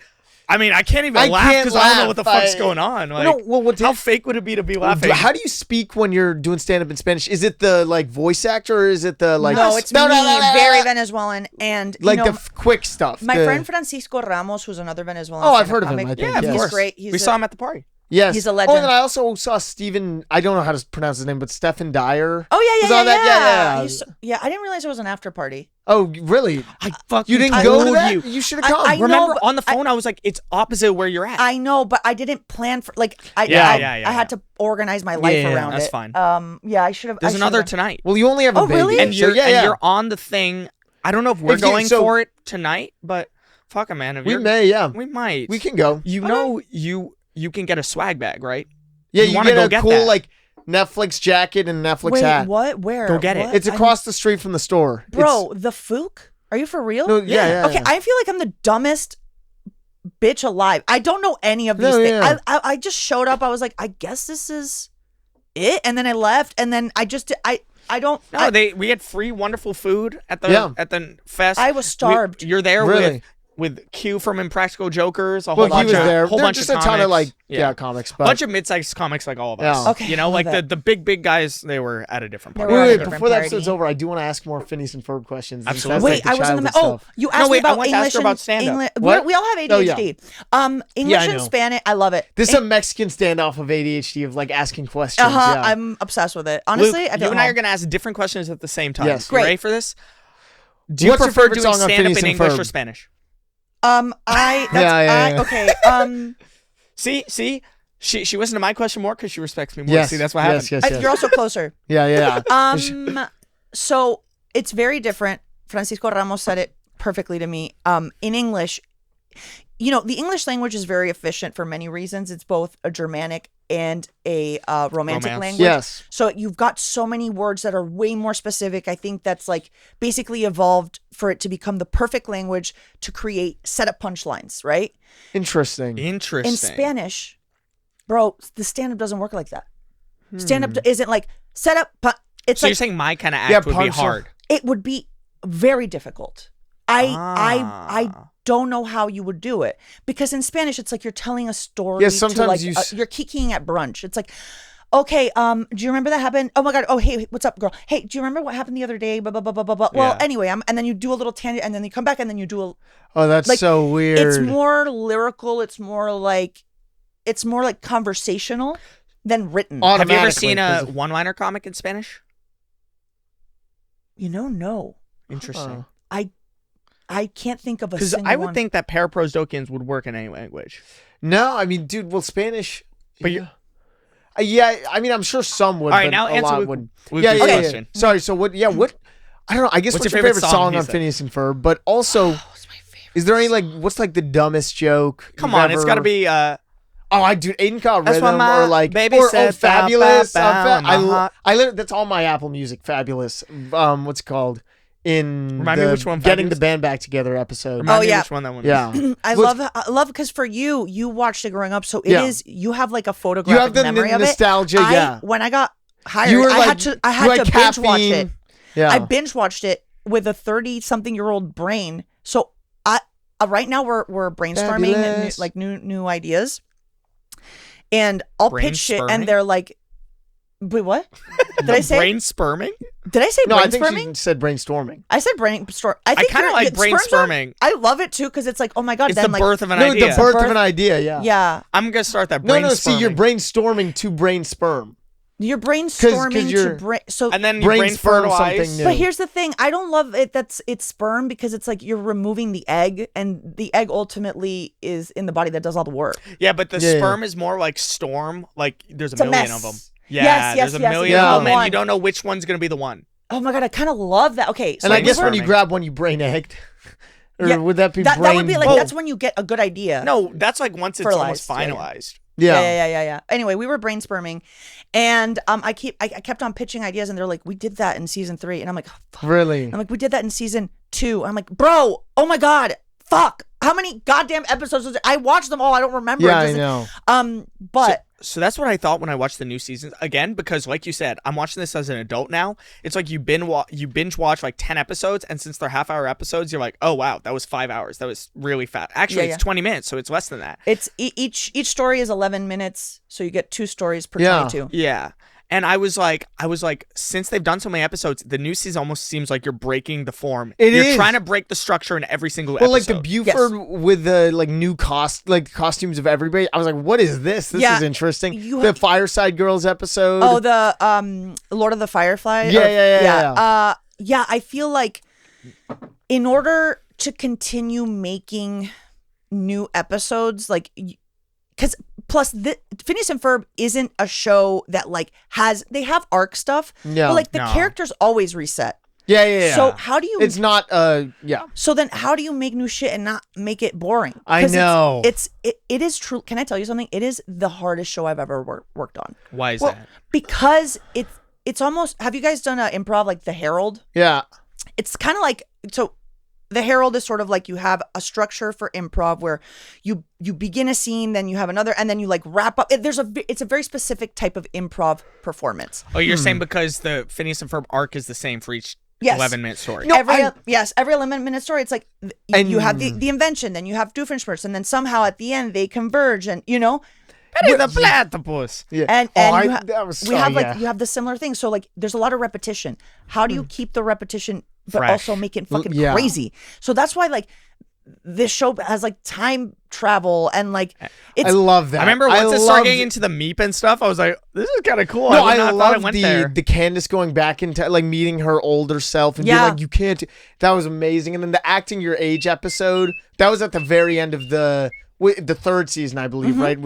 Speaker 3: I mean, I can't even
Speaker 2: I
Speaker 3: laugh
Speaker 2: can't
Speaker 3: because I don't know
Speaker 2: laugh.
Speaker 3: what the fuck's going on. Like,
Speaker 2: No, well,
Speaker 3: how fake would it be to be laughing?
Speaker 2: How do you speak when you're doing stand-up in Spanish? Is it the, like, voice actor, or is it the, like...
Speaker 1: No, it's me, very Venezuelan, and
Speaker 2: Like,
Speaker 1: you know,
Speaker 2: the quick stuff.
Speaker 1: my
Speaker 2: the-
Speaker 1: friend Francisco Ramos, who's another Venezuelan.
Speaker 2: Oh, I've
Speaker 1: stand-up
Speaker 2: heard of him,
Speaker 1: comic.
Speaker 2: I think,
Speaker 3: Yeah, of
Speaker 2: yes.
Speaker 1: He's
Speaker 3: course.
Speaker 1: great.
Speaker 3: We saw him at the party.
Speaker 2: Yes.
Speaker 1: He's a
Speaker 2: Oh,
Speaker 1: legend.
Speaker 2: and then I also saw Steven, I don't know how to pronounce his name, but Stephen Dyer.
Speaker 1: Oh
Speaker 2: Was
Speaker 1: yeah,
Speaker 2: on that?
Speaker 1: Yeah, I didn't realize it was an after party.
Speaker 2: Oh, really?
Speaker 3: I fucking
Speaker 2: You didn't
Speaker 3: told
Speaker 2: go to that?
Speaker 3: you.
Speaker 2: You should have come.
Speaker 1: I know,
Speaker 3: Remember
Speaker 1: but
Speaker 3: on the phone, I was like, it's opposite where you're at.
Speaker 1: I know, but I didn't plan for I
Speaker 3: Yeah.
Speaker 1: had to organize my life
Speaker 2: Yeah,
Speaker 1: around
Speaker 3: that's
Speaker 1: it.
Speaker 3: fine.
Speaker 1: Yeah, I should have.
Speaker 3: There's another tonight.
Speaker 2: Well, you only have a
Speaker 1: Oh,
Speaker 2: baby.
Speaker 1: really?
Speaker 3: And
Speaker 2: so,
Speaker 3: you're on the thing. I don't know if we're
Speaker 2: If you-
Speaker 3: going
Speaker 2: so-
Speaker 3: for it tonight, but fuck it, man. If
Speaker 2: We
Speaker 3: you're-
Speaker 2: may, yeah.
Speaker 3: We might.
Speaker 2: We can go.
Speaker 3: You know, you can get a swag bag, right?
Speaker 2: Yeah,
Speaker 3: You
Speaker 2: you
Speaker 3: wanna
Speaker 2: get
Speaker 3: go
Speaker 2: a
Speaker 3: get
Speaker 2: cool,
Speaker 3: that.
Speaker 2: like, Netflix jacket and Netflix
Speaker 1: Wait,
Speaker 2: hat.
Speaker 1: what? Where?
Speaker 3: Go get it.
Speaker 1: What?
Speaker 2: It's across the street from the store.
Speaker 1: Bro, the Fook? Are you for real?
Speaker 2: No, yeah.
Speaker 1: Okay, I feel like I'm the dumbest bitch alive. I don't know any of these
Speaker 2: No,
Speaker 1: things.
Speaker 2: yeah.
Speaker 1: I just showed up. I was like, I guess this is it, and then I left, and then I just I don't.
Speaker 3: No, we had free wonderful food at the
Speaker 2: Yeah.
Speaker 3: fest.
Speaker 1: I was starved.
Speaker 3: You're there
Speaker 2: Really?
Speaker 3: with Q from Impractical Jokers.
Speaker 2: Well, he was there.
Speaker 3: Whole
Speaker 2: There's
Speaker 3: bunch
Speaker 2: just
Speaker 3: of
Speaker 2: a ton of, like,
Speaker 3: comics.
Speaker 2: comics.
Speaker 3: A
Speaker 2: But
Speaker 3: bunch of mid-sized comics like all of us.
Speaker 2: Yeah.
Speaker 1: Okay,
Speaker 3: You know,
Speaker 1: I
Speaker 3: like
Speaker 1: love
Speaker 3: the big guys, they were at a different
Speaker 1: They
Speaker 3: party.
Speaker 1: were at a
Speaker 2: wait,
Speaker 1: different
Speaker 2: before the
Speaker 1: party.
Speaker 2: episode's over, I do want to ask more Phineas and Ferb questions.
Speaker 3: Absolutely.
Speaker 2: Besides,
Speaker 1: Wait,
Speaker 2: like,
Speaker 1: I was in the.
Speaker 2: childhood
Speaker 1: Oh,
Speaker 2: stuff.
Speaker 1: you asked me
Speaker 3: wait, I
Speaker 1: about
Speaker 3: wanted to ask
Speaker 1: English
Speaker 3: her about
Speaker 1: and
Speaker 3: stand-up.
Speaker 1: English.
Speaker 2: What?
Speaker 1: We all have
Speaker 2: Oh, yeah.
Speaker 1: ADHD. English
Speaker 2: I
Speaker 1: and
Speaker 2: know.
Speaker 1: Spanish. I love it.
Speaker 2: This is a Mexican standoff of ADHD of, like, asking questions. Yeah.
Speaker 1: I'm obsessed with it. Honestly,
Speaker 3: Luke,
Speaker 1: I
Speaker 3: you
Speaker 1: don't
Speaker 3: and I
Speaker 1: know.
Speaker 3: are going to ask different questions at the same time.
Speaker 2: Yes.
Speaker 3: You
Speaker 1: Great.
Speaker 3: ready for this? Do you
Speaker 2: What's your
Speaker 3: prefer
Speaker 2: favorite
Speaker 3: doing
Speaker 2: song on
Speaker 3: stand-up
Speaker 2: Phineas
Speaker 3: in
Speaker 2: and
Speaker 3: English
Speaker 2: Ferb?
Speaker 3: or Spanish?
Speaker 2: Yeah.
Speaker 1: Okay.
Speaker 3: See, she listened to my question more because she respects me more.
Speaker 2: Yes.
Speaker 3: See, that's what happened.
Speaker 2: Yes.
Speaker 1: You're also closer.
Speaker 2: Yeah.
Speaker 1: So it's very different. Francisco Ramos said it perfectly to me. In English, you know, the English language is very efficient for many reasons. It's both a Germanic and a romantic
Speaker 3: Romance.
Speaker 1: language.
Speaker 2: Yes.
Speaker 1: So you've got so many words that are way more specific. I think that's like basically evolved for it to become the perfect language to create setup punchlines, right?
Speaker 2: Interesting.
Speaker 3: Interesting.
Speaker 1: In Spanish, bro, the stand-up doesn't work like that. Stand-up isn't like setup. It's
Speaker 3: So
Speaker 1: like
Speaker 3: you're saying my kind of
Speaker 2: Yeah,
Speaker 3: act would be
Speaker 2: punch-
Speaker 3: hard.
Speaker 1: it would be very difficult. I don't know how you would do it because in Spanish it's like you're telling a story.
Speaker 2: Yeah,
Speaker 1: to
Speaker 2: sometimes
Speaker 1: like,
Speaker 2: you
Speaker 1: you're kikiing at brunch. It's like, okay, do you remember that happened? Oh my God. Oh, hey, what's up, girl? Hey, do you remember what happened the other day? Blah, blah, blah, blah, blah, blah. Well,
Speaker 3: Yeah.
Speaker 1: anyway, and then you do a little tangent, and then you come back, and then you do a.
Speaker 2: Oh, that's
Speaker 1: Like,
Speaker 2: so weird.
Speaker 1: It's more lyrical. It's more like conversational than written.
Speaker 3: Have you ever
Speaker 2: Automatically,
Speaker 3: seen a
Speaker 2: 'cause
Speaker 3: one-liner comic in Spanish?
Speaker 1: No.
Speaker 3: Interesting.
Speaker 1: I can't think of a
Speaker 3: Because
Speaker 1: single
Speaker 3: I would
Speaker 1: one.
Speaker 3: think that paraprosdokians would work in any language.
Speaker 2: No, I mean, dude, well, Spanish.
Speaker 3: But
Speaker 2: yeah. Yeah, I mean, I'm sure some would,
Speaker 3: All right,
Speaker 2: but
Speaker 3: now
Speaker 2: a
Speaker 3: answer
Speaker 2: lot
Speaker 3: Luke-
Speaker 2: wouldn't.
Speaker 3: Luke's
Speaker 2: Yeah.
Speaker 3: question.
Speaker 2: Sorry, so what, what, I don't know, I guess
Speaker 3: What's
Speaker 2: what's
Speaker 3: your
Speaker 2: your
Speaker 3: favorite
Speaker 2: favorite
Speaker 3: song,
Speaker 2: song
Speaker 3: he
Speaker 2: on
Speaker 3: said?
Speaker 2: Phineas and Ferb? But also, is there any, like, what's, like, the dumbest joke?
Speaker 3: Come
Speaker 2: you've
Speaker 3: on, it's
Speaker 2: ever-
Speaker 3: got to be.
Speaker 2: Oh, I do. Aiden caught
Speaker 3: That's what
Speaker 2: rhythm,
Speaker 3: my
Speaker 2: or like,
Speaker 3: baby
Speaker 2: or
Speaker 3: said,
Speaker 2: fabulous.
Speaker 3: bow, bow, in my heart.
Speaker 2: That's all my Apple Music. Fabulous. What's it called? In
Speaker 3: Remind me
Speaker 2: the
Speaker 3: which one
Speaker 2: Getting
Speaker 3: Fabulous?
Speaker 2: the band back together episode.
Speaker 3: Remind me
Speaker 1: yeah.
Speaker 3: which one that one is.
Speaker 2: Yeah,
Speaker 1: I love because for you watched it growing up, so it is
Speaker 2: Yeah.
Speaker 1: you have like a
Speaker 2: you
Speaker 1: photographic
Speaker 2: have the
Speaker 1: memory of
Speaker 2: nostalgia.
Speaker 1: it.
Speaker 2: Yeah,
Speaker 1: When I got hired,
Speaker 2: you were
Speaker 1: I
Speaker 2: like,
Speaker 1: had to
Speaker 2: you had
Speaker 1: binge watch
Speaker 2: caffeine.
Speaker 1: it.
Speaker 2: Yeah,
Speaker 1: I binge watched it with a 30-something-year-old brain. So right now we're brainstorming
Speaker 2: Fabulous.
Speaker 1: new ideas, and I'll pitch shit,
Speaker 3: Brainsperming?
Speaker 1: and they're like, "Wait, what? Did I say?
Speaker 3: Brain sperming?
Speaker 1: Did I say
Speaker 2: no, I think
Speaker 1: brainstorming?
Speaker 2: she said brainstorming.
Speaker 1: I said brainstorm.
Speaker 3: I
Speaker 1: think
Speaker 3: kind of
Speaker 1: you're-
Speaker 3: like
Speaker 1: sperm's on-
Speaker 3: brainstorming.
Speaker 1: I love it too because it's like, oh my God,
Speaker 3: It's
Speaker 1: then
Speaker 3: the
Speaker 1: like,
Speaker 3: birth of an
Speaker 2: No,
Speaker 3: idea.
Speaker 2: the birth of
Speaker 1: Birth-
Speaker 2: an idea. Yeah,
Speaker 1: yeah,
Speaker 3: I'm gonna start that.
Speaker 2: No, see, you're
Speaker 3: brainstorming.
Speaker 2: brainstorming to brain sperm.
Speaker 1: you're brainstorming
Speaker 2: you're-
Speaker 1: to brain. So
Speaker 3: And then you
Speaker 2: Brain
Speaker 3: brain
Speaker 2: sperm
Speaker 3: fertilize.
Speaker 2: something new.
Speaker 1: But here's the thing: I don't love it. It's sperm because it's like you're removing the egg, and the egg ultimately is in the body that does all the work.
Speaker 3: Yeah, but the
Speaker 2: Yeah.
Speaker 3: sperm is more like storm. Like there's
Speaker 1: It's a
Speaker 3: million
Speaker 1: mess.
Speaker 3: of them.
Speaker 1: Yes,
Speaker 3: Yeah,
Speaker 1: yes,
Speaker 3: there's a
Speaker 1: yes,
Speaker 3: million
Speaker 2: it's
Speaker 3: of
Speaker 2: the
Speaker 3: them, and
Speaker 1: one.
Speaker 3: you don't know which one's gonna be the one.
Speaker 1: Oh my God, I kind of love that. Okay, so
Speaker 2: And I
Speaker 1: we
Speaker 2: guess
Speaker 1: were-
Speaker 2: when you grab one, you brain egged. Or
Speaker 1: Yeah,
Speaker 2: would that be
Speaker 1: that
Speaker 2: brain?
Speaker 1: would be like
Speaker 2: both?
Speaker 1: that's when you get a good idea.
Speaker 3: No, that's like once it's almost
Speaker 1: Fertilized, yeah,
Speaker 3: finalized.
Speaker 1: Yeah. Anyway, we were brainstorming, and I kept on pitching ideas, and they're like, "We did that in season 3," and I'm like, oh, fuck.
Speaker 2: Really?
Speaker 1: I'm like, "We did that in season 2." I'm like, "Bro, oh my God, fuck! How many goddamn episodes was it? I watched them all. I don't remember."
Speaker 2: Yeah,
Speaker 1: It
Speaker 2: I
Speaker 1: doesn't-
Speaker 2: know.
Speaker 1: But
Speaker 3: So that's what I thought when I watched the new seasons again, because like you said, I'm watching this as an adult now. It's like you binge watch like 10 episodes, and since they're half-hour episodes, you're like, oh wow, that was 5 hours. That was really fast. Actually,
Speaker 1: Yeah,
Speaker 3: it's 20 minutes, so it's less than that.
Speaker 1: it's each story is 11 minutes, so you get 2 stories per
Speaker 2: Yeah.
Speaker 1: 22.
Speaker 3: Yeah. And I was like, since they've done so many episodes, the new season almost seems like you're breaking the form.
Speaker 2: It
Speaker 3: you're
Speaker 2: is.
Speaker 3: trying to break the structure in every single
Speaker 2: Well, like
Speaker 3: episode.
Speaker 2: the Buford with the like new costumes of everybody. I was like, what is this? This
Speaker 1: Yeah,
Speaker 2: is interesting.
Speaker 1: you
Speaker 2: The
Speaker 1: have-
Speaker 2: Fireside Girls episode.
Speaker 1: Oh, the Lord of the Firefly.
Speaker 2: Yeah.
Speaker 1: Yeah, I feel like in order to continue making new episodes, like, because plus Phineas and Ferb isn't a show that like they have arc stuff,
Speaker 2: Yeah.
Speaker 1: but like the
Speaker 3: No.
Speaker 1: characters always reset.
Speaker 2: Yeah.
Speaker 1: So how do you?
Speaker 2: It's not. Yeah.
Speaker 1: So then, how do you make new shit and not make it boring?
Speaker 2: I
Speaker 1: 'Cause
Speaker 2: know.
Speaker 1: it is true. Can I tell you something? It is the hardest show I've ever worked on
Speaker 3: Why is
Speaker 1: well,
Speaker 3: that?
Speaker 1: because it's almost. Have you guys done an improv like The Herald?
Speaker 2: Yeah.
Speaker 1: It's kind of like so. The Herald is sort of like you have a structure for improv where you begin a scene, then you have another, and then you like wrap up. It's a very specific type of improv performance.
Speaker 3: Oh, you're saying because the Phineas and Ferb arc is the same for each
Speaker 1: Yes.
Speaker 3: 11-minute story.
Speaker 2: No,
Speaker 1: every 11-minute story. It's like
Speaker 2: And-
Speaker 1: you have the invention, then you have Doofenshmirtz, and then somehow at the end they converge, and you know.
Speaker 3: Perry the platypus.
Speaker 2: Yeah.
Speaker 1: And
Speaker 2: that
Speaker 1: we have like you have the similar thing. So like there's a lot of repetition. How do you keep the repetition but
Speaker 3: Fresh.
Speaker 1: also make it fucking
Speaker 2: Yeah.
Speaker 1: crazy? So that's why like this show has like time travel and like it's
Speaker 2: I love that.
Speaker 3: I remember once it started
Speaker 2: loved-
Speaker 3: getting into the meep and stuff, I was like, this is kind of cool.
Speaker 2: No,
Speaker 3: I would not thought it
Speaker 2: love
Speaker 3: went
Speaker 2: the
Speaker 3: there.
Speaker 2: the Candace going back into like meeting her older self and
Speaker 1: Yeah.
Speaker 2: being like, you can't. That was amazing. And then the acting your age episode that was at the very end of the third season, I believe, right?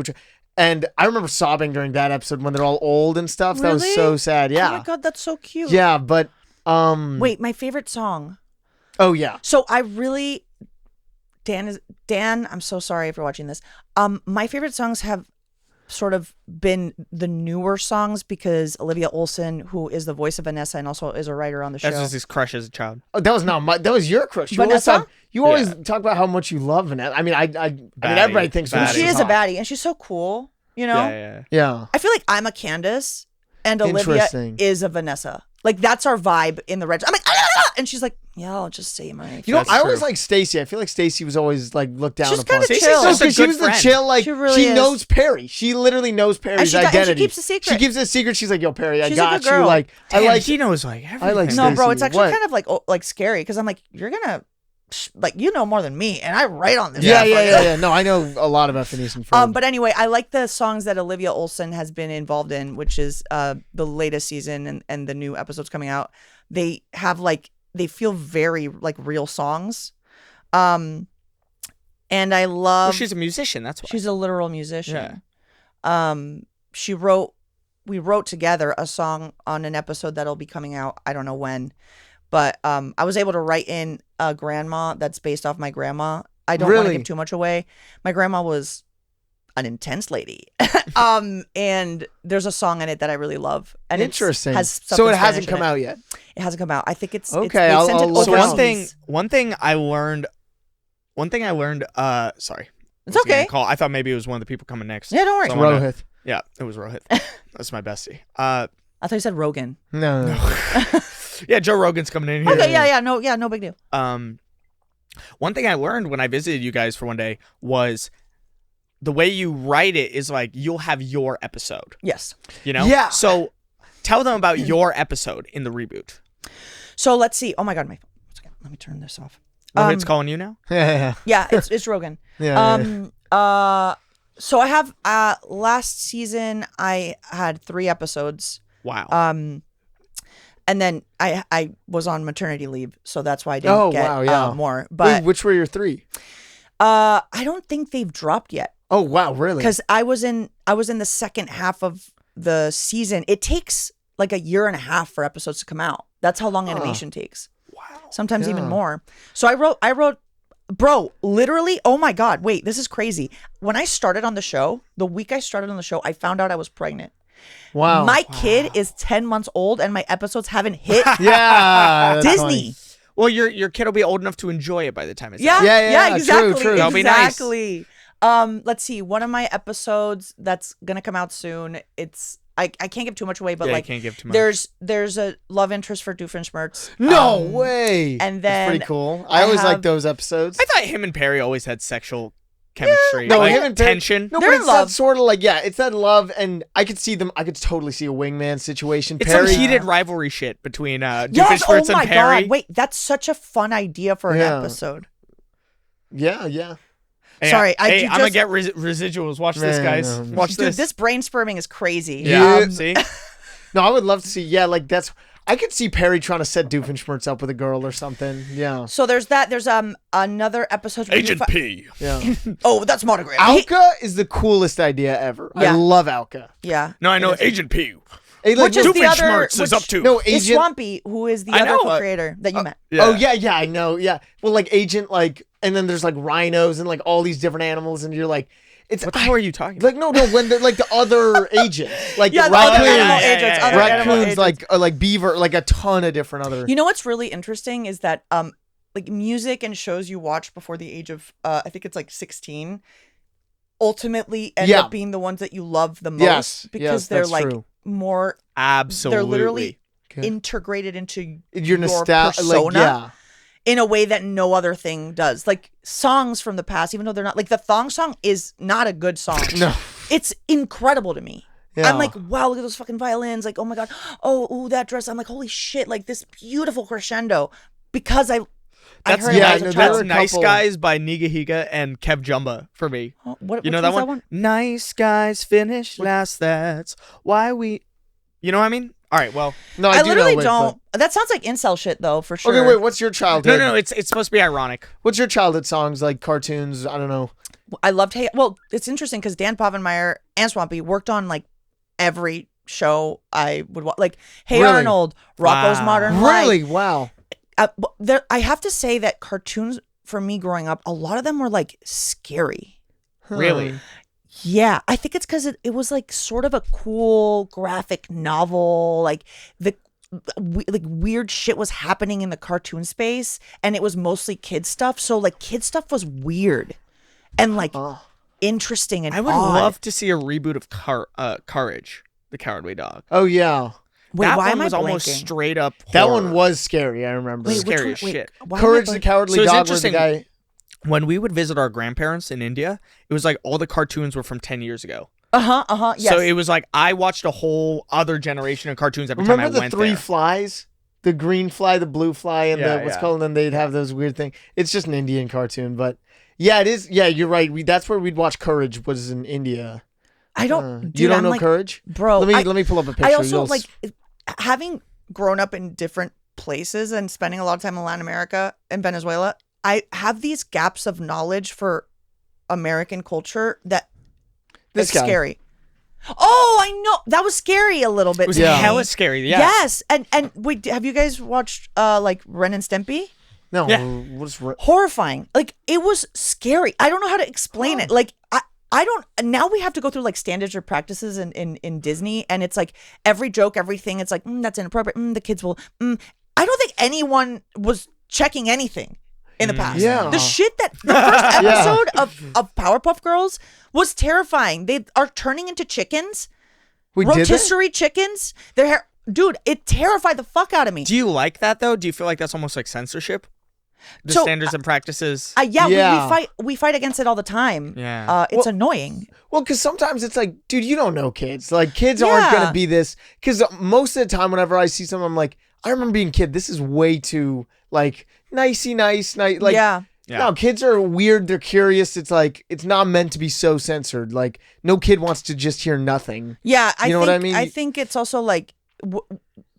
Speaker 2: And I remember sobbing during that episode when they're all old and stuff. That was
Speaker 1: Really?
Speaker 2: so sad. Yeah.
Speaker 1: Oh my god, that's so cute.
Speaker 2: Yeah, but
Speaker 1: Wait, my favorite song.
Speaker 2: oh yeah.
Speaker 1: So I really Dan, I'm so sorry if you're watching this. My favorite songs have sort of been the newer songs because Olivia Olson, who is the voice of Vanessa and also is a writer on the show.
Speaker 3: That's just his crush as a child.
Speaker 2: Oh, that was not my. That was your crush.
Speaker 1: Vanessa?
Speaker 2: You always talk about how much you love Vanessa. I mean, I mean, everybody thinks
Speaker 3: Baddie.
Speaker 2: Vanessa's
Speaker 1: She is a
Speaker 2: hot.
Speaker 1: baddie and she's so cool, you know?
Speaker 3: Yeah.
Speaker 2: Yeah.
Speaker 1: I feel like I'm a Candace and Olivia
Speaker 2: Interesting.
Speaker 1: is a Vanessa. Like that's our vibe in the red. I'm like, And she's like, yeah, I'll just say my.
Speaker 2: You know,
Speaker 3: That's
Speaker 2: I always
Speaker 3: true.
Speaker 2: like Stacy. I feel like Stacy was always like looked down
Speaker 1: She's
Speaker 2: upon.
Speaker 1: kinda
Speaker 3: Stacey's
Speaker 1: chill.
Speaker 3: just a
Speaker 2: Because she
Speaker 3: good
Speaker 2: was the
Speaker 3: friend.
Speaker 2: chill, like
Speaker 1: She really is.
Speaker 2: knows Perry. She literally knows Perry's
Speaker 1: and
Speaker 2: identity.
Speaker 1: she keeps a secret.
Speaker 2: She keeps it a secret. She's like, "Yo, Perry, I
Speaker 1: She's a
Speaker 2: got
Speaker 1: good
Speaker 2: you."
Speaker 1: girl.
Speaker 2: Like,
Speaker 3: Damn,
Speaker 2: I like.
Speaker 3: he knows like everything.
Speaker 2: I like
Speaker 1: No, bro,
Speaker 2: Stacey.
Speaker 1: it's actually
Speaker 2: What?
Speaker 1: kind of like scary because I'm like, you're gonna, like, you know more than me, and I write on this.
Speaker 2: Yeah. No, I know a lot about Phineas and Ferb.
Speaker 1: But anyway, I like the songs that Olivia Olson has been involved in, which is the latest season and the new episodes coming out. They have they feel very like real songs. And I love.
Speaker 3: Well, she's a musician. That's why.
Speaker 1: She's a literal musician. We wrote together a song on an episode that'll be coming out. I don't know when, but I was able to write in a grandma that's based off my grandma. I don't want to
Speaker 2: Really?
Speaker 1: give too much away. My grandma was an intense lady. And there's a song in it that I really love. And
Speaker 2: Interesting.
Speaker 1: Has stuff
Speaker 2: So
Speaker 1: in
Speaker 2: it hasn't
Speaker 1: Spanish in
Speaker 2: come out yet.
Speaker 1: It hasn't come out. I think it's
Speaker 2: Okay,
Speaker 1: they
Speaker 2: I'll-
Speaker 1: sent it
Speaker 2: I'll look
Speaker 3: So
Speaker 2: it up.
Speaker 1: overseas.
Speaker 3: one thing I learned. Sorry.
Speaker 1: It's okay.
Speaker 3: I thought maybe it was one of the people coming next.
Speaker 1: Yeah, don't worry.
Speaker 3: So I wanna-
Speaker 2: Rohit.
Speaker 3: Yeah, it was Rohit. That's my bestie.
Speaker 1: I thought you said Rogan.
Speaker 2: No.
Speaker 3: Yeah, Joe Rogan's coming in here.
Speaker 1: Okay, no big deal.
Speaker 3: One thing I learned when I visited you guys for one day was the way you write it is like you'll have your episode,
Speaker 1: Yes.
Speaker 3: you know?
Speaker 2: Yeah.
Speaker 3: So tell them about your episode in the reboot.
Speaker 1: So let's see. Oh my God, let me turn this off.
Speaker 3: Rohit's calling you now?
Speaker 2: Yeah.
Speaker 1: Yeah, it's Rogan.
Speaker 2: Yeah.
Speaker 1: So I have last season I had 3 episodes.
Speaker 3: Wow.
Speaker 1: And then I was on maternity leave, so that's why I didn't
Speaker 2: Oh,
Speaker 1: get
Speaker 2: wow, yeah.
Speaker 1: more.
Speaker 2: Wait,
Speaker 1: But
Speaker 2: which were your 3?
Speaker 1: I don't think they've dropped yet
Speaker 2: Oh wow, really?
Speaker 1: because I was in the second half of the season. It takes like a year and a half for episodes to come out. That's how long animation takes.
Speaker 3: Wow.
Speaker 1: Sometimes even
Speaker 2: Yeah.
Speaker 1: more. So I wrote, bro, literally, oh my God, wait, this is crazy. When I started on the show, the week I started on the show, I found out I was pregnant.
Speaker 2: Wow.
Speaker 1: My kid is 10 months old and my episodes haven't hit
Speaker 2: Yeah. that's
Speaker 1: Disney.
Speaker 2: funny.
Speaker 3: Well, your kid will be old enough to enjoy it by the time it's
Speaker 1: Yeah,
Speaker 3: out.
Speaker 2: Yeah, true,
Speaker 1: exactly.
Speaker 2: true.
Speaker 3: That'll be nice.
Speaker 1: Exactly. Let's see. One of my episodes that's gonna come out soon. It's I can't give too much away, but
Speaker 3: Yeah, you
Speaker 1: like
Speaker 3: can't give too much.
Speaker 1: there's a love interest for Doof Vs Phineas.
Speaker 2: No way.
Speaker 1: and
Speaker 2: That's
Speaker 1: then
Speaker 2: pretty cool.
Speaker 1: I
Speaker 2: I always
Speaker 1: have-
Speaker 2: like those episodes.
Speaker 3: I thought him and Perry always had sexual chemistry.
Speaker 2: No,
Speaker 3: like,
Speaker 2: him and Perry-
Speaker 3: tension.
Speaker 2: No,
Speaker 1: They're
Speaker 2: but
Speaker 1: in
Speaker 2: it's
Speaker 1: love.
Speaker 2: that sort of like it's that love, and I could see them. I could totally see a wingman situation.
Speaker 3: It's
Speaker 2: Perry,
Speaker 3: some heated rivalry shit between Doof
Speaker 1: Yes, oh
Speaker 3: Vs
Speaker 1: my
Speaker 3: and Perry.
Speaker 1: God. Wait, that's such a fun idea for an
Speaker 2: Yeah.
Speaker 1: episode.
Speaker 2: Yeah.
Speaker 3: Hey,
Speaker 1: Sorry,
Speaker 3: hey,
Speaker 1: you
Speaker 3: I'm gonna
Speaker 1: just-
Speaker 3: get residuals. Watch this,
Speaker 2: Man,
Speaker 3: guys.
Speaker 2: no.
Speaker 3: Watch
Speaker 1: Dude,
Speaker 3: this.
Speaker 1: this brain sperming is crazy.
Speaker 3: Yeah.
Speaker 2: Yeah.
Speaker 3: See.
Speaker 2: No, I would love to see. Yeah, like that's. I could see Perry trying to set Doofenshmirtz up with a girl or something. Yeah.
Speaker 1: So there's that. There's another episode. where you
Speaker 3: Agent P.
Speaker 2: Yeah.
Speaker 1: Oh, that's Monogram.
Speaker 2: Alka is the coolest idea ever. I
Speaker 1: Yeah.
Speaker 2: love Alka.
Speaker 1: Yeah.
Speaker 3: No, I know Agent P.
Speaker 2: Hey, like,
Speaker 1: Which is the other.
Speaker 3: Doofenshmirtz is up to.
Speaker 2: no
Speaker 1: Is
Speaker 2: agent.
Speaker 1: Swampy, who is the
Speaker 3: I
Speaker 1: other
Speaker 3: know,
Speaker 1: co-creator that you met.
Speaker 2: Oh yeah, I know. Yeah. Well, like agent, like, and then there's like rhinos and like all these different animals, and you're like, it's
Speaker 3: What the hell are you talking about?
Speaker 2: like no, when they're like the other agents, like
Speaker 1: Yeah,
Speaker 2: the
Speaker 1: the other
Speaker 2: raccoons,
Speaker 1: animal
Speaker 3: yeah,
Speaker 1: agents.
Speaker 3: yeah,
Speaker 1: Other
Speaker 3: yeah.
Speaker 1: animal
Speaker 2: raccoons,
Speaker 1: agents.
Speaker 2: like beaver, like a ton of different other.
Speaker 1: You know what's really interesting is that like music and shows you watch before the age of I think it's like 16 ultimately end
Speaker 2: Yeah.
Speaker 1: up being the ones that you love the most
Speaker 2: Yes,
Speaker 1: because
Speaker 2: yes,
Speaker 1: they're
Speaker 2: that's
Speaker 1: like
Speaker 2: true.
Speaker 1: more
Speaker 3: Absolutely.
Speaker 1: they're literally
Speaker 2: Okay.
Speaker 1: integrated into
Speaker 2: Your nostalgia,
Speaker 1: persona
Speaker 2: like yeah.
Speaker 1: in a way that no other thing does. Like songs from the past, even though they're not like the thong song is not a good song.
Speaker 2: No.
Speaker 1: It's incredible to me.
Speaker 2: Yeah.
Speaker 1: I'm like, wow, look at those fucking violins. Like, oh my God. Oh, ooh, that dress. I'm like, holy shit. Like this beautiful crescendo because I
Speaker 3: That's
Speaker 1: heard
Speaker 2: yeah,
Speaker 1: it as
Speaker 2: no,
Speaker 1: a
Speaker 2: there
Speaker 1: child.
Speaker 2: were
Speaker 3: That's
Speaker 2: a
Speaker 3: Nice
Speaker 2: couple-
Speaker 3: Guys by Niga Higa and Kev Jumba for me.
Speaker 1: Oh, what,
Speaker 3: You know
Speaker 1: which
Speaker 3: that
Speaker 1: one's
Speaker 3: one? Nice guys finish last. That's why we. You know what I mean? All right. Well,
Speaker 2: No,
Speaker 1: I
Speaker 2: do
Speaker 1: literally
Speaker 2: know it,
Speaker 1: don't. That sounds like incel shit though, for sure.
Speaker 2: Okay, wait. What's your childhood?
Speaker 3: no. It's supposed to be ironic.
Speaker 2: What's your childhood songs like cartoons? I don't know.
Speaker 1: I loved Hey. Well, it's interesting because Dan Povenmire and Swampy worked on like every show I would watch. Like Hey
Speaker 2: Really?
Speaker 1: Arnold, Rocco's
Speaker 3: Wow.
Speaker 1: Modern Life.
Speaker 2: Really? Wow.
Speaker 1: But I have to say that cartoons for me growing up, a lot of them were like scary.
Speaker 3: Really?
Speaker 1: Yeah, I think it's because it was like sort of a cool graphic novel. Like like weird shit was happening in the cartoon space, and it was mostly kid stuff. So like kid stuff was weird and like interesting and
Speaker 3: I would
Speaker 1: odd.
Speaker 3: love to see a reboot of Courage, the Cowardly Dog.
Speaker 2: Oh yeah.
Speaker 1: Wait,
Speaker 3: that
Speaker 1: why
Speaker 3: one
Speaker 1: am I
Speaker 3: was almost
Speaker 1: blanking?
Speaker 3: straight up
Speaker 2: That
Speaker 3: horror.
Speaker 2: one was scary. I remember.
Speaker 1: Wait, which
Speaker 3: scary
Speaker 1: one?
Speaker 3: as
Speaker 1: Wait,
Speaker 3: shit.
Speaker 1: why am I
Speaker 2: Courage the
Speaker 1: blanking?
Speaker 2: Cowardly
Speaker 3: So it's
Speaker 2: Dog was the
Speaker 3: interesting.
Speaker 2: guy.
Speaker 3: When we would visit our grandparents in India, it was like all the cartoons were from 10 years ago.
Speaker 1: Yes.
Speaker 3: So it was like I watched a whole other generation of cartoons every time I
Speaker 2: Remember the
Speaker 3: went
Speaker 2: three
Speaker 3: there.
Speaker 2: flies? The green fly, the blue fly, and
Speaker 3: Yeah,
Speaker 2: the what's
Speaker 3: yeah.
Speaker 2: called, and then they'd have those weird things. It's just an Indian cartoon, but yeah, it is. Yeah, you're right. That's where we'd watch Courage, was in India.
Speaker 1: I don't. Dude,
Speaker 2: You don't
Speaker 1: I'm
Speaker 2: know
Speaker 1: like,
Speaker 2: Courage?
Speaker 1: bro.
Speaker 2: Let me pull up a picture.
Speaker 1: I also
Speaker 2: You'll
Speaker 1: like having grown up in different places and spending a lot of time in Latin America and Venezuela. I have these gaps of knowledge for American culture that
Speaker 2: This
Speaker 1: is
Speaker 2: guy.
Speaker 1: scary. Oh, I know that was scary a little bit.
Speaker 3: It was
Speaker 1: to me.
Speaker 3: hella scary. Yeah.
Speaker 1: Yes, and wait, have you guys watched like Ren and Stimpy?
Speaker 2: No,
Speaker 3: Yeah.
Speaker 2: what's
Speaker 1: Horrifying. Like it was scary. I don't know how to explain it. Like I don't. Now we have to go through like standards or practices in Disney, and it's like every joke, everything. It's like that's inappropriate. The kids will. I don't think anyone was checking anything in the past.
Speaker 2: Yeah.
Speaker 1: The shit that the first episode of Powerpuff Girls was terrifying. They are turning into chickens,
Speaker 2: we did that?
Speaker 1: rotisserie chickens. Their hair, dude, it terrified the fuck out of me.
Speaker 3: Do you like that though? Do you feel like that's almost like censorship? The
Speaker 1: So,
Speaker 3: standards and practices.
Speaker 1: Yeah. We fight against it all the time.
Speaker 3: Yeah.
Speaker 1: It's annoying.
Speaker 2: Well, because sometimes it's like, dude, you don't know kids. Like, kids aren't going to be this. Because most of the time, whenever I see something, I'm like, I remember being a kid. This is way too, like, nice. Like,
Speaker 1: Yeah.
Speaker 2: no, kids are weird. They're curious. It's like, it's not meant to be so censored. Like, no kid wants to just hear nothing.
Speaker 1: Yeah,
Speaker 2: You know what I mean?
Speaker 1: I think it's also like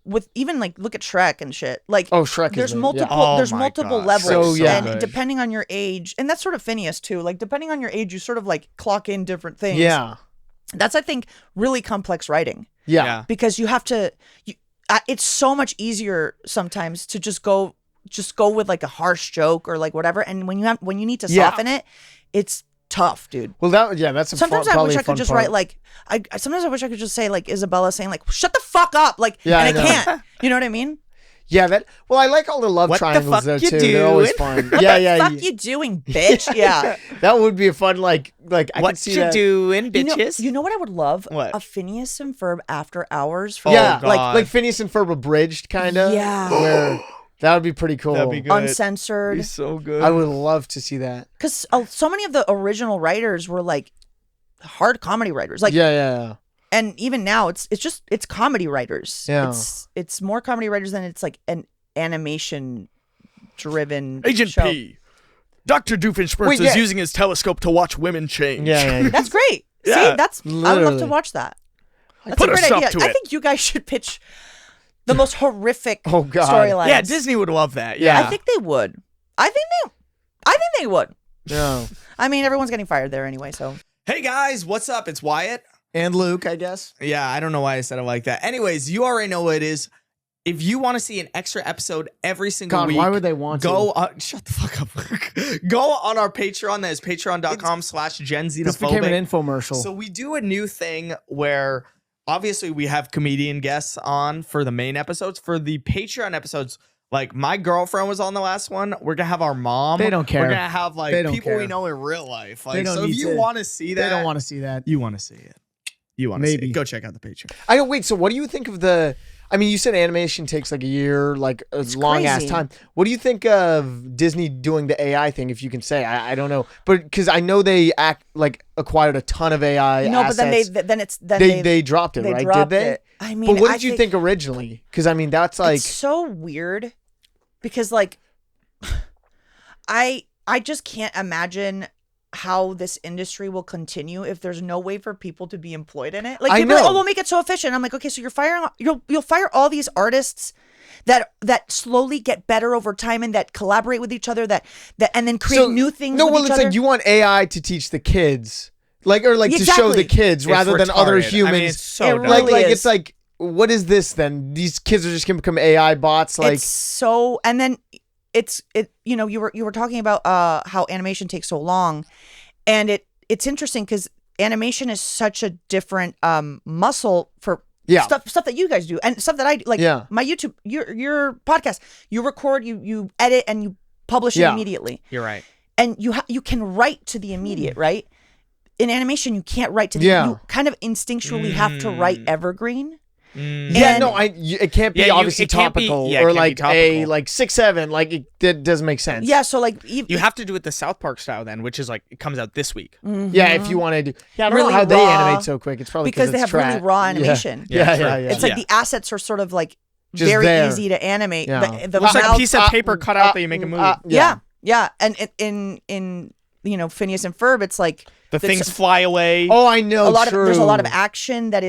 Speaker 1: with even like look at Shrek and shit. Like
Speaker 2: Oh, Shrek
Speaker 1: there's
Speaker 2: is
Speaker 1: multiple
Speaker 3: Oh
Speaker 1: there's
Speaker 3: my
Speaker 1: multiple
Speaker 3: God.
Speaker 1: levels,
Speaker 2: So, yeah.
Speaker 1: and
Speaker 3: good.
Speaker 1: depending on your age, and that's sort of Phineas too. Like depending on your age, you sort of like clock in different things.
Speaker 2: Yeah.
Speaker 1: That's I think really complex writing
Speaker 2: Yeah.
Speaker 1: because you have to. It's so much easier sometimes to just go with like a harsh joke or like whatever, and when you need to soften it, it's tough, dude.
Speaker 2: Well, that's
Speaker 1: Sometimes I
Speaker 2: probably
Speaker 1: wish
Speaker 2: a
Speaker 1: I
Speaker 2: fun
Speaker 1: could just
Speaker 2: part.
Speaker 1: write like sometimes I wish I could just say like Isabella saying like shut the fuck up like
Speaker 2: Yeah,
Speaker 1: and
Speaker 2: I
Speaker 1: I
Speaker 2: know.
Speaker 1: can't. You know what I mean?
Speaker 2: Yeah, well, I like all the love
Speaker 3: What the
Speaker 2: triangles
Speaker 3: fuck
Speaker 2: there
Speaker 3: you
Speaker 2: too. They're always
Speaker 3: doing?
Speaker 2: fun. Yeah.
Speaker 1: Fuck you doing, bitch. Yeah.
Speaker 2: That would be a fun like I
Speaker 3: What
Speaker 2: could see
Speaker 3: you
Speaker 2: that.
Speaker 3: doing,
Speaker 1: You know,
Speaker 3: bitches?
Speaker 1: you know what I would love?
Speaker 3: What?
Speaker 1: A Phineas and Ferb after hours for
Speaker 2: Yeah,
Speaker 3: Oh,
Speaker 1: like
Speaker 3: God.
Speaker 2: like Phineas and Ferb abridged kind of.
Speaker 1: Yeah.
Speaker 2: Where that would be pretty cool.
Speaker 3: That'd be good.
Speaker 1: uncensored.
Speaker 3: so good.
Speaker 2: I would love to see that.
Speaker 1: Because so many of the original writers were like hard comedy writers. Like
Speaker 2: Yeah.
Speaker 1: and even now it's comedy writers.
Speaker 2: Yeah.
Speaker 1: It's more comedy writers than it's like an animation driven
Speaker 3: Agent
Speaker 1: show.
Speaker 3: P. Dr. Doofenshmirtz
Speaker 2: Wait,
Speaker 3: is
Speaker 2: yeah.
Speaker 3: using his telescope to watch women change.
Speaker 2: Yeah.
Speaker 1: That's great.
Speaker 3: Yeah.
Speaker 1: See, that's I would love
Speaker 2: Literally.
Speaker 1: to watch that. That's
Speaker 3: Put
Speaker 1: a
Speaker 3: a
Speaker 1: great
Speaker 3: stop
Speaker 1: idea.
Speaker 3: to
Speaker 1: I
Speaker 3: it.
Speaker 1: think you guys should pitch the most horrific
Speaker 2: Oh, God.
Speaker 1: storylines.
Speaker 3: Yeah, Disney would love that.
Speaker 2: Yeah.
Speaker 3: Yeah.
Speaker 1: I think they would. I think they would.
Speaker 2: Yeah.
Speaker 1: I mean, everyone's getting fired there anyway, so
Speaker 3: Hey guys, what's up? It's Wyatt.
Speaker 2: And Luke, I guess.
Speaker 3: Yeah, I don't know why I said it like that. Anyways, you already know what it is. If you want to see an extra episode every single
Speaker 2: God,
Speaker 3: week,
Speaker 2: why would they want
Speaker 3: go
Speaker 2: to?
Speaker 3: shut the fuck up. Go on our Patreon. That is patreon.com/GenXenophobic.
Speaker 2: This became an infomercial.
Speaker 3: So we do a new thing where obviously we have comedian guests on for the main episodes. For the Patreon episodes, like my girlfriend was on the last one. We're gonna have our mom.
Speaker 2: They don't care.
Speaker 3: We're gonna have like
Speaker 2: They don't
Speaker 3: people we
Speaker 2: care.
Speaker 3: know in real life.
Speaker 2: They
Speaker 3: Like,
Speaker 2: don't
Speaker 3: so if
Speaker 2: need
Speaker 3: you
Speaker 2: to-
Speaker 3: want to see that,
Speaker 2: They don't want to see that.
Speaker 3: you want to see it. You want to see
Speaker 2: Maybe.
Speaker 3: it. Go check out the Patreon.
Speaker 2: I don't wait. So, what do you think of the? I mean, you said animation takes like a year, like a long ass
Speaker 1: crazy.
Speaker 2: time. What do you think of Disney doing the AI thing? If you can say, I don't know, but because I know they acquired a ton of AI.
Speaker 1: no, but
Speaker 2: assets.
Speaker 1: then
Speaker 2: they dropped it,
Speaker 1: they
Speaker 2: right?
Speaker 1: dropped
Speaker 2: Did they?
Speaker 1: it. I mean,
Speaker 2: But what
Speaker 1: I
Speaker 2: did you think originally? Because I mean, that's like
Speaker 1: it's so weird because like I just can't imagine how this industry will continue if there's no way for people to be employed in it. Like
Speaker 2: I
Speaker 1: people are like,
Speaker 2: know.
Speaker 1: oh, we'll make it so efficient. I'm like, okay, so you'll fire all these artists that slowly get better over time and that collaborate with each other that and then create new things.
Speaker 2: No,
Speaker 1: with
Speaker 2: well,
Speaker 1: each
Speaker 2: it's
Speaker 1: other.
Speaker 2: like you want AI to teach the kids, to show the
Speaker 1: Exactly.
Speaker 2: kids rather than other
Speaker 3: retarded. I
Speaker 2: humans.
Speaker 3: mean, it's so
Speaker 1: It
Speaker 3: dumb.
Speaker 1: really
Speaker 2: like
Speaker 1: is.
Speaker 2: it's like, what is this then? These kids are just gonna become AI bots. Like,
Speaker 1: it's so, and then you were talking about how animation takes so long, and it's interesting because animation is such a different muscle for
Speaker 2: Yeah.
Speaker 1: stuff that you guys do and stuff that I do. Like
Speaker 2: Yeah.
Speaker 1: my YouTube, your podcast, you record, you edit, and you publish it
Speaker 2: Yeah.
Speaker 1: immediately,
Speaker 3: You're right.
Speaker 1: and you can write to the immediate, right? In animation, you can't write to the.
Speaker 2: Yeah.
Speaker 1: You kind of instinctually have to write evergreen.
Speaker 2: Yeah, no, it can't be obviously
Speaker 3: it can't be-
Speaker 2: topical
Speaker 3: yeah, it
Speaker 2: or
Speaker 3: can't be
Speaker 2: like
Speaker 3: topical.
Speaker 2: a like 6-7. Like that doesn't make sense.
Speaker 1: Yeah, so like
Speaker 3: You have to do it the South Park style then, which is like it comes out this week.
Speaker 2: Yeah, if you want to do. Yeah, I don't
Speaker 1: Really
Speaker 2: know how they
Speaker 1: raw,
Speaker 2: animate so quick. It's probably
Speaker 1: because they have really
Speaker 2: track.
Speaker 1: raw animation.
Speaker 2: Yeah,
Speaker 3: true.
Speaker 2: yeah.
Speaker 1: It's like the assets are sort of like
Speaker 2: Just
Speaker 1: very
Speaker 2: there.
Speaker 1: easy to animate.
Speaker 2: Yeah.
Speaker 3: It looks like a
Speaker 1: mouth-
Speaker 3: piece of paper cut out that you make a movie.
Speaker 1: yeah. And in Phineas and Ferb, it's like
Speaker 3: the
Speaker 1: it's-
Speaker 3: things fly away.
Speaker 2: Oh, I know.
Speaker 1: there's a lot of action that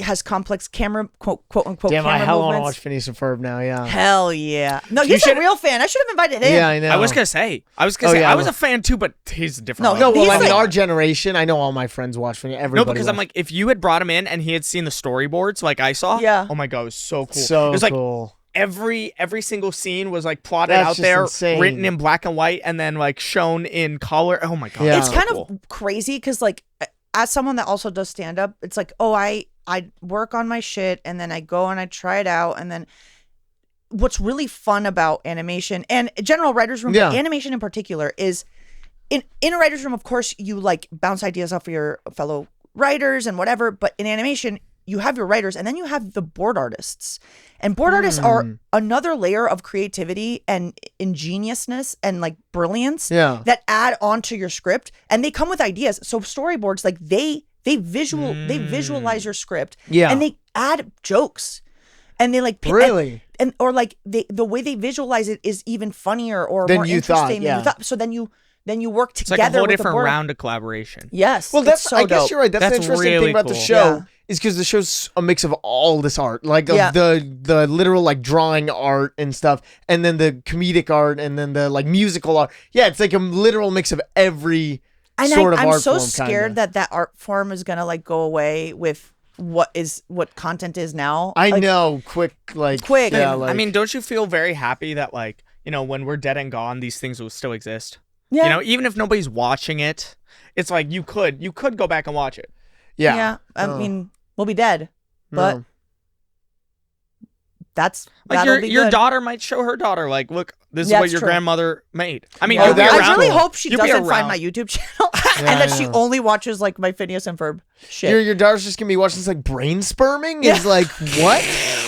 Speaker 1: has complex camera quote unquote
Speaker 2: Damn,
Speaker 1: camera
Speaker 2: I hell want to
Speaker 1: movements.
Speaker 2: watch Phineas and Ferb now. Yeah.
Speaker 1: Hell yeah! No,
Speaker 3: You
Speaker 1: he's a
Speaker 3: should-
Speaker 1: real fan. I should have invited him.
Speaker 2: Yeah, I know.
Speaker 3: I was gonna say,
Speaker 2: Oh,
Speaker 3: I was
Speaker 2: well.
Speaker 3: a fan too, but he's a different.
Speaker 1: No,
Speaker 3: level.
Speaker 2: No, well, I
Speaker 1: He's
Speaker 2: mean,
Speaker 1: like-
Speaker 2: our generation. I know all my friends watch Phineas.
Speaker 3: No,
Speaker 2: Everybody.
Speaker 3: because I'm
Speaker 2: watched.
Speaker 3: like, if you had brought him in and he had seen the storyboards like I saw,
Speaker 1: Yeah.
Speaker 3: oh my god, it was so cool.
Speaker 2: so
Speaker 3: it was like
Speaker 2: cool.
Speaker 3: every single scene was like plotted
Speaker 2: That's
Speaker 3: out
Speaker 2: just
Speaker 3: there,
Speaker 2: insane.
Speaker 3: written in black and white, and then like shown in color. Oh my god,
Speaker 2: Yeah.
Speaker 1: It's
Speaker 3: so
Speaker 1: kind
Speaker 3: cool.
Speaker 1: of crazy because like as someone that also does stand up, it's like, oh, I work on my shit and then I go and I try it out, and then what's really fun about animation and general writers room,
Speaker 2: Yeah.
Speaker 1: but animation in particular, is in a writer's room, of course, you like bounce ideas off of your fellow writers and whatever, but in animation you have your writers and then you have the board artists, and board artists are another layer of creativity and ingeniousness and like brilliance
Speaker 2: Yeah.
Speaker 1: that add onto your script, and they come with ideas. So storyboards, like they visualize your script,
Speaker 2: Yeah.
Speaker 1: and they add jokes, and they like
Speaker 2: Really?
Speaker 1: and or like the way they visualize it is even funnier or
Speaker 2: Than
Speaker 1: more
Speaker 2: you thought,
Speaker 1: interesting
Speaker 2: yeah.
Speaker 1: than you thought. So then you work
Speaker 3: It's
Speaker 1: together
Speaker 3: like a whole
Speaker 1: with the
Speaker 3: different
Speaker 1: board.
Speaker 3: round of collaboration.
Speaker 1: Yes.
Speaker 2: Well,
Speaker 1: it's
Speaker 2: that's.
Speaker 1: so
Speaker 2: I guess
Speaker 1: dope.
Speaker 2: you're right. That's the
Speaker 3: That's
Speaker 2: interesting
Speaker 3: really
Speaker 2: thing about the
Speaker 3: cool.
Speaker 2: show
Speaker 1: Yeah.
Speaker 2: is because the show's a mix of all this art, like
Speaker 1: Yeah.
Speaker 2: of the literal like drawing art and stuff, and then the comedic art, and then the like musical art. Yeah, it's like a literal mix of every
Speaker 1: And
Speaker 2: sort of
Speaker 1: I'm
Speaker 2: art
Speaker 1: so
Speaker 2: form.
Speaker 1: scared
Speaker 2: kinda.
Speaker 1: that art form is gonna like go away with what content is now.
Speaker 2: I
Speaker 1: Like,
Speaker 2: know, quick. Yeah, like,
Speaker 3: I mean, don't you feel very happy that like when we're dead and gone, these things will still exist?
Speaker 1: Yeah.
Speaker 3: Even if nobody's watching it, it's like you could go back and watch it.
Speaker 2: yeah.
Speaker 1: I
Speaker 2: No.
Speaker 1: mean, we'll be dead, but
Speaker 2: No.
Speaker 1: that's
Speaker 3: Like
Speaker 1: that'll be
Speaker 3: your
Speaker 1: good.
Speaker 3: daughter might show her daughter, like, look, this is
Speaker 1: Yeah,
Speaker 3: what
Speaker 1: it's
Speaker 3: your
Speaker 1: true.
Speaker 3: grandmother made. I mean,
Speaker 2: Oh,
Speaker 3: you'll be
Speaker 2: that was
Speaker 1: I
Speaker 3: around.
Speaker 1: really
Speaker 2: cool.
Speaker 1: hope she
Speaker 3: You'll be
Speaker 1: doesn't find
Speaker 3: around.
Speaker 1: my YouTube channel
Speaker 2: Yeah,
Speaker 1: and that
Speaker 2: I
Speaker 1: she
Speaker 2: know.
Speaker 1: only watches like my Phineas and Ferb shit.
Speaker 2: Your daughter's just gonna be watching this like brain sperming. Is like what?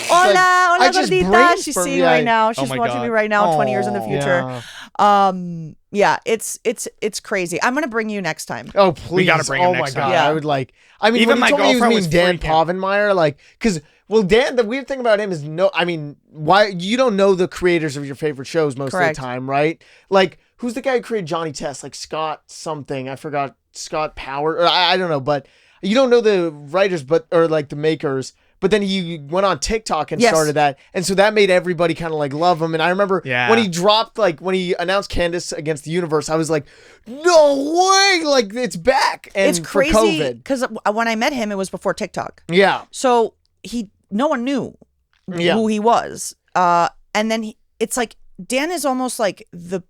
Speaker 1: Hola,
Speaker 2: Like,
Speaker 1: hola,
Speaker 2: I just
Speaker 1: gordita. She's
Speaker 2: brainstormed,
Speaker 1: seeing
Speaker 2: yeah.
Speaker 1: right now.
Speaker 3: Oh
Speaker 1: She's
Speaker 3: my
Speaker 1: watching
Speaker 3: God.
Speaker 1: me right now. 20 years in the
Speaker 3: Aw.
Speaker 1: future.
Speaker 2: Yeah.
Speaker 1: It's crazy. I'm gonna bring you next time.
Speaker 2: Oh please!
Speaker 3: gotta bring him
Speaker 2: oh
Speaker 3: next
Speaker 2: my god!
Speaker 3: time.
Speaker 1: Yeah.
Speaker 2: I would like. I mean,
Speaker 3: Even
Speaker 2: when he
Speaker 3: my
Speaker 2: told me he was
Speaker 3: girlfriend
Speaker 2: mean
Speaker 3: was
Speaker 2: Dan
Speaker 3: freaking
Speaker 2: Povenmire, like, because Dan. The weird thing about him is I mean, why you don't know the creators of your favorite shows most
Speaker 1: Correct.
Speaker 2: of the time, right? Like, who's the guy who created Johnny Test? Like Scott something. I forgot. Scott Power. Or I don't know, but you don't know the writers, or like the makers. But then he went on TikTok and
Speaker 1: Yes.
Speaker 2: started that. And so that made everybody kind of like love him. And I remember
Speaker 3: Yeah.
Speaker 2: when he dropped, like when he announced Candace Against the Universe, I was like, no way. Like it's back. And
Speaker 1: It's
Speaker 2: for
Speaker 1: crazy
Speaker 2: COVID.
Speaker 1: because when I met him, it was before TikTok.
Speaker 2: Yeah.
Speaker 1: So no one knew
Speaker 2: Yeah.
Speaker 1: who he was. And then it's like Dan is almost like the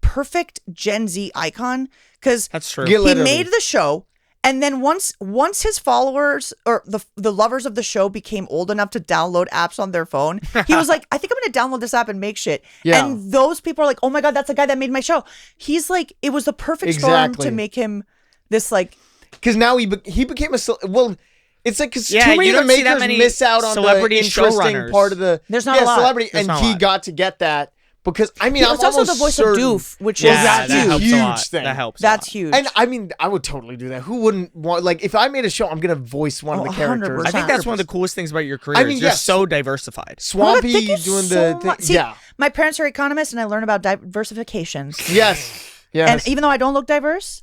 Speaker 1: perfect Gen Z icon because
Speaker 3: That's true.
Speaker 2: Yeah,
Speaker 1: he
Speaker 2: literally.
Speaker 1: made the show, and then once his followers or the lovers of the show became old enough to download apps on their phone, he was like, I think I'm gonna download this app and make shit.
Speaker 2: Yeah.
Speaker 1: And those people are like, oh my god, that's the guy that made my show. He's like, it was the perfect storm
Speaker 2: Exactly.
Speaker 1: to make him this like.
Speaker 2: Because now he became well. It's like because
Speaker 3: Yeah,
Speaker 2: too many
Speaker 3: you
Speaker 2: of the
Speaker 3: don't see that
Speaker 2: makers
Speaker 3: many
Speaker 2: miss out on the
Speaker 3: celebrity
Speaker 2: interesting
Speaker 3: showrunners.
Speaker 2: part of the.
Speaker 1: There's not a lot.
Speaker 2: celebrity,
Speaker 3: There's
Speaker 2: and
Speaker 3: not a
Speaker 2: he
Speaker 3: lot.
Speaker 2: got to get that because I mean
Speaker 1: He
Speaker 2: I'm
Speaker 1: was also
Speaker 2: almost
Speaker 1: the voice
Speaker 2: certain,
Speaker 1: of Doof, which
Speaker 3: Yeah,
Speaker 1: is
Speaker 2: that's
Speaker 3: that
Speaker 2: a
Speaker 3: helps
Speaker 2: huge
Speaker 3: a lot.
Speaker 2: thing.
Speaker 3: That helps.
Speaker 1: that's
Speaker 3: a lot.
Speaker 1: huge.
Speaker 2: And I mean, I would totally do that. Who wouldn't want like if I made a show, I'm gonna voice one of
Speaker 1: Oh,
Speaker 2: the characters.
Speaker 1: 100%.
Speaker 3: I think that's one of the coolest things about your career.
Speaker 2: I mean,
Speaker 3: you're
Speaker 2: yes.
Speaker 3: so diversified.
Speaker 2: Swampy
Speaker 1: Thank you
Speaker 2: doing
Speaker 1: so
Speaker 2: the thing.
Speaker 1: much. See,
Speaker 2: Yeah.
Speaker 1: my parents are economists, and I learn about diversification.
Speaker 2: Yes. Yes.
Speaker 1: And even though I don't look diverse,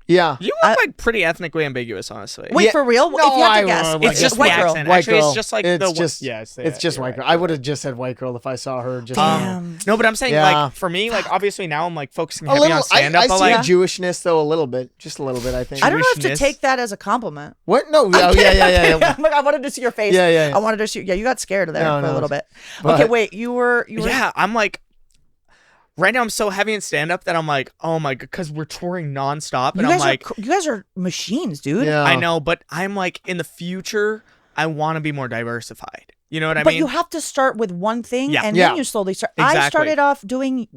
Speaker 2: yeah.
Speaker 3: You look like pretty ethnically ambiguous, honestly.
Speaker 1: wait,
Speaker 2: Yeah.
Speaker 1: for real?
Speaker 2: No,
Speaker 1: if you had
Speaker 2: I
Speaker 1: to guess,
Speaker 2: would-
Speaker 3: It's just
Speaker 1: white
Speaker 3: the
Speaker 1: girl.
Speaker 3: accent.
Speaker 2: White
Speaker 3: Actually,
Speaker 2: girl.
Speaker 3: it's just like
Speaker 2: it's
Speaker 3: the
Speaker 2: just
Speaker 3: yeah.
Speaker 2: it's just white girl.
Speaker 3: Right.
Speaker 2: I would have just said white girl if I saw her. Just
Speaker 1: Damn.
Speaker 3: No, but I'm saying
Speaker 2: Yeah.
Speaker 3: like for me, like obviously now I'm like focusing
Speaker 2: a
Speaker 3: heavy
Speaker 2: little.
Speaker 3: on stand up,
Speaker 2: I
Speaker 3: but
Speaker 2: see
Speaker 3: like
Speaker 2: a Jewishness though a little bit, just a little bit. I think.
Speaker 1: I don't know if to
Speaker 3: Jewishness.
Speaker 1: take that as a compliment.
Speaker 2: What? No. Oh, yeah.
Speaker 1: I'm like, I wanted to see your face.
Speaker 2: Yeah, yeah, yeah.
Speaker 1: I wanted to see. Yeah, you got scared there
Speaker 2: No,
Speaker 1: for a
Speaker 2: no.
Speaker 1: little bit.
Speaker 2: But-
Speaker 1: Okay, wait. You were.
Speaker 3: yeah, I'm like right now I'm so heavy in stand up that I'm like, oh my god, because we're touring nonstop, and
Speaker 1: You
Speaker 3: I'm
Speaker 1: guys
Speaker 3: like,
Speaker 1: you guys are machines, dude.
Speaker 2: Yeah.
Speaker 3: I know, but I'm like in the future, I want to be more diversified. You know what I
Speaker 1: But
Speaker 3: mean?
Speaker 1: you have to start with one thing,
Speaker 3: Yeah.
Speaker 1: and
Speaker 2: Yeah.
Speaker 1: then you slowly start.
Speaker 3: Exactly.
Speaker 1: I started off doing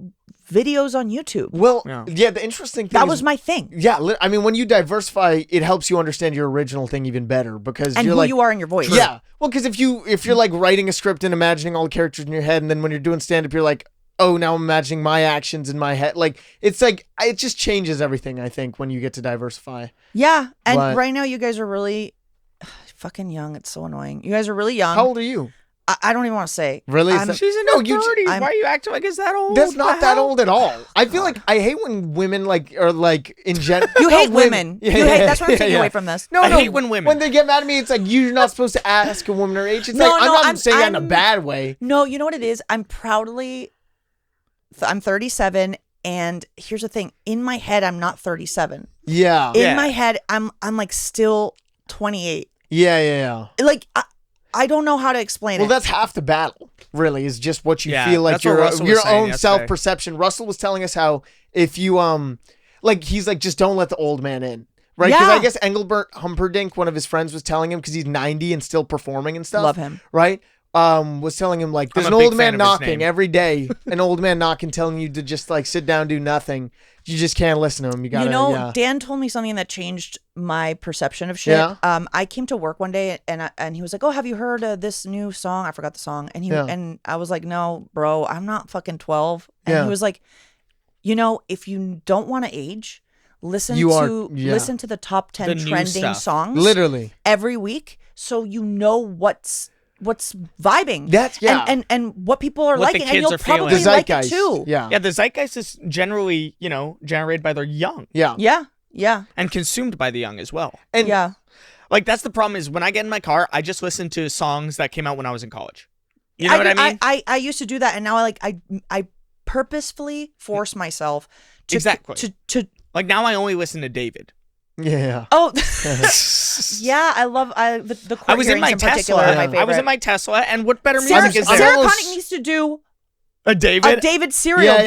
Speaker 1: videos on YouTube.
Speaker 2: Well,
Speaker 3: Yeah.
Speaker 2: yeah, the interesting thing
Speaker 1: That
Speaker 2: is,
Speaker 1: was my thing.
Speaker 2: yeah, I mean, when you diversify, it helps you understand your original thing even better because
Speaker 1: And
Speaker 2: you're
Speaker 1: who
Speaker 2: like,
Speaker 1: you are in your voice.
Speaker 2: yeah. Well, because if you're like writing a script and imagining all the characters in your head, and then when you're doing stand up, you're like, oh, now I'm imagining my actions in my head. Like it's like it just changes everything. I think when you get to diversify.
Speaker 1: Yeah. And
Speaker 2: But-
Speaker 1: right now, you guys are really fucking young. It's so annoying. You guys are really young.
Speaker 2: How old are you?
Speaker 1: I don't even want to say.
Speaker 2: Really? Is
Speaker 1: I'm-
Speaker 2: that-
Speaker 3: She's in
Speaker 2: No,
Speaker 3: her
Speaker 2: you ju-
Speaker 3: 30s.
Speaker 1: I'm-
Speaker 3: Why are you acting like it's that old?
Speaker 2: That's not
Speaker 3: The
Speaker 2: that
Speaker 3: hell?
Speaker 2: old at all. I feel like I hate when women like are like in general.
Speaker 1: You hate women. You hate. That's what I'm taking away from this.
Speaker 2: No,
Speaker 3: I
Speaker 2: no.
Speaker 3: hate when women-
Speaker 2: When they get mad at me, it's like you're not supposed to ask a woman her age. It's
Speaker 1: No,
Speaker 2: like I'm
Speaker 1: no,
Speaker 2: not
Speaker 1: I'm-
Speaker 2: saying that in a
Speaker 1: I'm-
Speaker 2: bad way.
Speaker 1: No, you know what it is? I'm 37, and here's the thing. In my head, I'm not 37.
Speaker 2: Yeah.
Speaker 1: In my head, I'm like still 28.
Speaker 2: Yeah.
Speaker 1: Like I don't know how to explain
Speaker 2: Well,
Speaker 1: it.
Speaker 2: that's half the battle, really, is just what you
Speaker 3: Yeah,
Speaker 2: feel like
Speaker 3: that's what Russell was
Speaker 2: your
Speaker 3: saying
Speaker 2: own
Speaker 3: yesterday.
Speaker 2: self-perception. Russell was telling us how if you like he's like just don't let the old man in. Right? Because
Speaker 1: Yeah.
Speaker 2: I guess Engelbert Humperdinck, one of his friends, was telling him because he's 90 and still performing and stuff.
Speaker 1: Love him.
Speaker 2: Right? Was telling him like there's
Speaker 3: I'm
Speaker 2: an
Speaker 3: a big
Speaker 2: old man
Speaker 3: fan of his
Speaker 2: knocking
Speaker 3: name.
Speaker 2: every day, an old man knocking, telling you to just like sit down, do nothing. You just can't listen to him. You gotta, yeah.
Speaker 1: Dan told me something that changed my perception of shit.
Speaker 2: Yeah.
Speaker 1: I came to work one day and he was like, "Oh, have you heard this new song?" I forgot the song, and and I was like, "No, bro, I'm not fucking 12." And
Speaker 2: Yeah.
Speaker 1: he was like, if you don't want to age, listen
Speaker 2: You are-
Speaker 1: to
Speaker 2: yeah.
Speaker 1: listen to the top 10
Speaker 3: The new
Speaker 1: trending
Speaker 3: stuff.
Speaker 1: songs
Speaker 2: Literally.
Speaker 1: every week, so you know what's vibing.
Speaker 2: That's- yeah.
Speaker 1: and what people are
Speaker 3: What the
Speaker 1: liking, and
Speaker 3: kids
Speaker 1: you'll
Speaker 3: are feeling.
Speaker 1: probably
Speaker 2: The
Speaker 1: like it
Speaker 2: zeitgeist.
Speaker 1: too.
Speaker 2: Yeah.
Speaker 3: Yeah, the zeitgeist is generally, generated by the young
Speaker 2: Yeah.
Speaker 1: Yeah.
Speaker 3: and consumed by the young as well.
Speaker 2: And
Speaker 1: Yeah.
Speaker 3: Like, that's the problem is when I get in my car, I just listen to songs that came out when I was in college. You know what I mean?
Speaker 1: I used to do that, and now I purposefully force myself to
Speaker 3: Exactly.
Speaker 1: to
Speaker 3: Like, now I only listen to David.
Speaker 2: yeah.
Speaker 1: oh yeah, I love the
Speaker 3: I was in my
Speaker 1: particular
Speaker 3: Tesla.
Speaker 1: are my favorite.
Speaker 3: I was in my Tesla, and what better
Speaker 1: Sarah,
Speaker 3: music is
Speaker 2: I'm
Speaker 3: there?
Speaker 1: Sarah
Speaker 2: almost-
Speaker 1: Connick needs to do
Speaker 3: A David?
Speaker 1: a David serial,
Speaker 2: Yeah,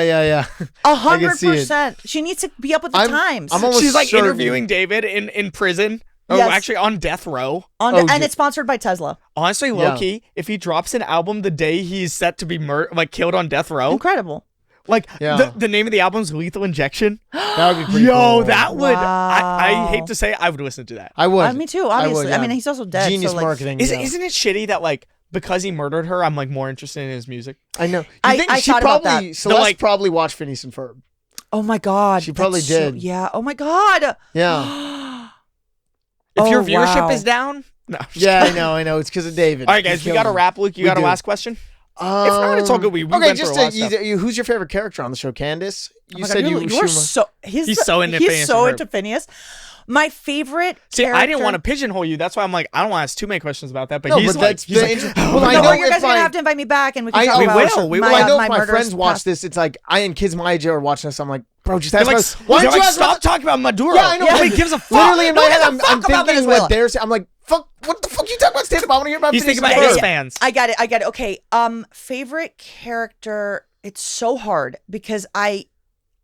Speaker 1: dude.
Speaker 2: yeah. I can see it.
Speaker 1: 100%. She needs to be up with the
Speaker 2: I'm-
Speaker 1: times.
Speaker 2: I'm almost
Speaker 3: She's like
Speaker 2: certain-
Speaker 3: interviewing David in prison. Oh,
Speaker 1: Yes.
Speaker 3: actually on death row.
Speaker 1: and
Speaker 2: Oh,
Speaker 1: it's sponsored by Tesla.
Speaker 3: Honestly,
Speaker 2: Yeah.
Speaker 3: low-key, if he drops an album the day he's set to be killed on death row,
Speaker 1: Incredible.
Speaker 3: like
Speaker 2: Yeah.
Speaker 3: the name of the album is Lethal Injection.
Speaker 2: That would be pretty
Speaker 3: Yo,
Speaker 2: cool.
Speaker 3: that would I
Speaker 1: Wow.
Speaker 3: hate to say it, I would listen to that.
Speaker 2: I would.
Speaker 1: Me too, obviously. I
Speaker 2: yeah.
Speaker 1: mean, he's also dead.
Speaker 2: Genius
Speaker 1: so, like,
Speaker 2: marketing.
Speaker 3: Is
Speaker 2: yeah.
Speaker 3: isn't it shitty that like because he murdered her, I'm like more interested in his music?
Speaker 2: I know. You
Speaker 1: I
Speaker 2: think she
Speaker 1: thought about
Speaker 2: probably
Speaker 1: that.
Speaker 2: Celeste
Speaker 3: like-
Speaker 2: probably watched Phineas and Ferb.
Speaker 1: Oh my God.
Speaker 2: She probably
Speaker 1: that's so-
Speaker 2: did.
Speaker 1: yeah. Oh my God.
Speaker 2: Yeah.
Speaker 3: If your
Speaker 1: Oh,
Speaker 3: viewership
Speaker 1: wow.
Speaker 3: is down, no.
Speaker 2: Yeah, I know. It's because of David.
Speaker 3: All right, guys, we got a wrap. Luke, you
Speaker 2: We
Speaker 3: got a
Speaker 2: do.
Speaker 3: last question? If not, it's all good. We
Speaker 2: okay,
Speaker 3: went
Speaker 2: just
Speaker 3: through a lot of stuff.
Speaker 2: who's your favorite character on the show? Candace?
Speaker 1: Oh
Speaker 2: You
Speaker 1: my God,
Speaker 2: said
Speaker 1: you're
Speaker 2: you
Speaker 1: so
Speaker 3: He's so into
Speaker 1: he's
Speaker 3: Phineas
Speaker 1: so
Speaker 3: and Ferb.
Speaker 1: into Phineas. My favorite
Speaker 3: See, I didn't
Speaker 1: character-
Speaker 3: want to pigeonhole you. That's why I'm like, I don't want to ask too many questions about that. But
Speaker 2: No,
Speaker 3: he's
Speaker 2: but
Speaker 3: like,
Speaker 2: that's
Speaker 3: he's
Speaker 2: the
Speaker 3: like,
Speaker 2: inter-
Speaker 3: oh
Speaker 2: well,
Speaker 3: my
Speaker 2: I
Speaker 1: No,
Speaker 2: know
Speaker 3: God.
Speaker 1: you guys
Speaker 2: if
Speaker 1: are gonna
Speaker 2: I-
Speaker 1: have to invite me back, and we can
Speaker 2: I
Speaker 1: talk about
Speaker 3: will. We
Speaker 1: my,
Speaker 3: will.
Speaker 2: Well, I know
Speaker 1: my
Speaker 2: if my
Speaker 1: murderous
Speaker 2: friends watch
Speaker 1: past.
Speaker 2: this. It's like I and kids my age are watching this. I'm like, bro, just
Speaker 3: They're
Speaker 2: ask
Speaker 3: like,
Speaker 2: us. Why
Speaker 3: they're
Speaker 2: don't you
Speaker 3: like,
Speaker 2: ask
Speaker 3: stop
Speaker 2: us?
Speaker 3: talking about Maduro.
Speaker 2: Yeah, I know.
Speaker 3: Nobody gives a fuck.
Speaker 2: Literally in my
Speaker 1: Nobody
Speaker 2: head,
Speaker 1: gives a
Speaker 2: I'm
Speaker 1: fuck about
Speaker 2: thinking
Speaker 1: Venezuela.
Speaker 2: what they're saying. I'm like, fuck, what the fuck you talking about stand up? I want to hear about
Speaker 3: He's
Speaker 2: Phineas
Speaker 3: thinking
Speaker 2: and
Speaker 3: about his
Speaker 2: Ferb.
Speaker 3: fans.
Speaker 1: I got it. Okay. Favorite character. It's so hard because I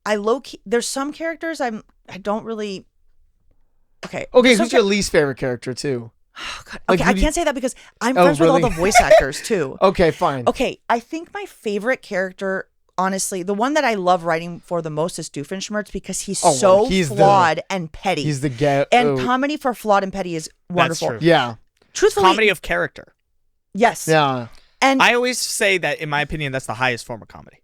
Speaker 1: low key. There's some characters I don't really. Okay.
Speaker 2: Okay,
Speaker 1: There's
Speaker 2: who's
Speaker 1: some
Speaker 2: your least favorite character too?
Speaker 1: Oh, God.
Speaker 2: like,
Speaker 1: Okay,
Speaker 2: who
Speaker 1: I
Speaker 2: do you-
Speaker 1: can't say that because I'm
Speaker 2: Oh,
Speaker 1: friends with all
Speaker 2: really?
Speaker 1: the voice actors too.
Speaker 2: Okay, fine.
Speaker 1: Okay, I think my favorite character, honestly, the one that I love writing for the most is Doof Vs Phineas because he's
Speaker 2: Oh, well,
Speaker 1: so
Speaker 2: he's the-
Speaker 1: flawed and petty.
Speaker 2: He's the guy.
Speaker 1: and comedy for flawed and petty is wonderful.
Speaker 3: true.
Speaker 2: Yeah,
Speaker 1: Truthfully,
Speaker 3: Comedy of character.
Speaker 1: yes.
Speaker 2: yeah.
Speaker 1: And
Speaker 3: I always say that, in my opinion, that's the highest form of comedy.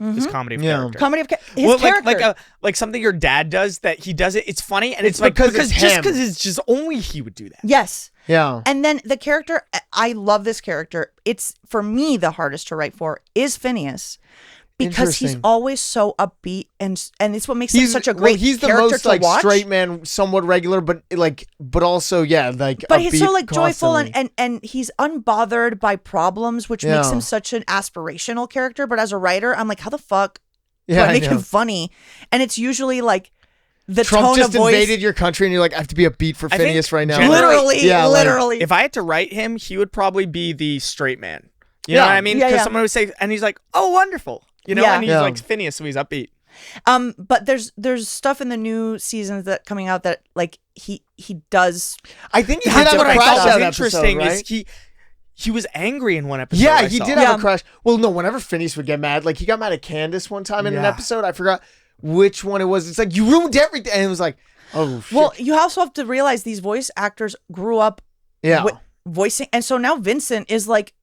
Speaker 3: Is comedy of
Speaker 2: Yeah.
Speaker 3: character.
Speaker 1: comedy of his
Speaker 3: Well,
Speaker 1: character.
Speaker 3: like something your dad does that he does it. It's funny and
Speaker 2: It's
Speaker 3: it's like
Speaker 2: because it's
Speaker 3: just
Speaker 2: him.
Speaker 3: because it's just only he would do that.
Speaker 1: yes.
Speaker 2: Yeah.
Speaker 1: And then the character, I love this character. It's for me the hardest to write for is Phineas. Because he's
Speaker 2: Interesting.
Speaker 1: always so upbeat and it's what makes him such a great
Speaker 2: he's the
Speaker 1: character
Speaker 2: most
Speaker 1: to
Speaker 2: like
Speaker 1: watch.
Speaker 2: straight man, somewhat regular, but also like.
Speaker 1: But he's so
Speaker 2: upbeat
Speaker 1: like joyful
Speaker 2: constantly.
Speaker 1: and he's unbothered by problems, which makes
Speaker 2: Yeah.
Speaker 1: him such an aspirational character. But as a writer, I'm like, how the fuck do
Speaker 2: Yeah,
Speaker 1: I make
Speaker 2: know.
Speaker 1: him funny? And it's usually like the
Speaker 2: Trump
Speaker 1: tone
Speaker 2: just
Speaker 1: of voice.
Speaker 2: invaded your country, and you're like, I have to be a beat for
Speaker 3: I think
Speaker 2: Phineas right now.
Speaker 3: generally-
Speaker 1: Literally.
Speaker 3: If I had to write him, he would probably be the straight man. You
Speaker 2: Yeah.
Speaker 3: know what I mean?
Speaker 1: Yeah,
Speaker 3: Because
Speaker 1: yeah.
Speaker 3: someone would say, and he's like, "Oh, wonderful," you know,
Speaker 1: Yeah.
Speaker 3: and he's
Speaker 2: Yeah.
Speaker 3: like Phineas, so he's upbeat.
Speaker 1: But there's stuff in the new seasons that coming out that like he does.
Speaker 2: I think he
Speaker 3: That's
Speaker 2: did have
Speaker 3: what
Speaker 2: a
Speaker 3: I
Speaker 2: crash
Speaker 3: thought was
Speaker 2: out
Speaker 3: interesting.
Speaker 2: episode, right?
Speaker 3: Is he was angry in one episode.
Speaker 2: Yeah,
Speaker 3: I
Speaker 2: he
Speaker 3: saw.
Speaker 2: did have a crush. Well, no, whenever Phineas would get mad, like he got mad at Candace one time in an episode. I forgot which one it was. It's like, you ruined everything. And it was like, oh, shit.
Speaker 1: Well, you also have to realize these voice actors grew up voicing. And so now Vincent is like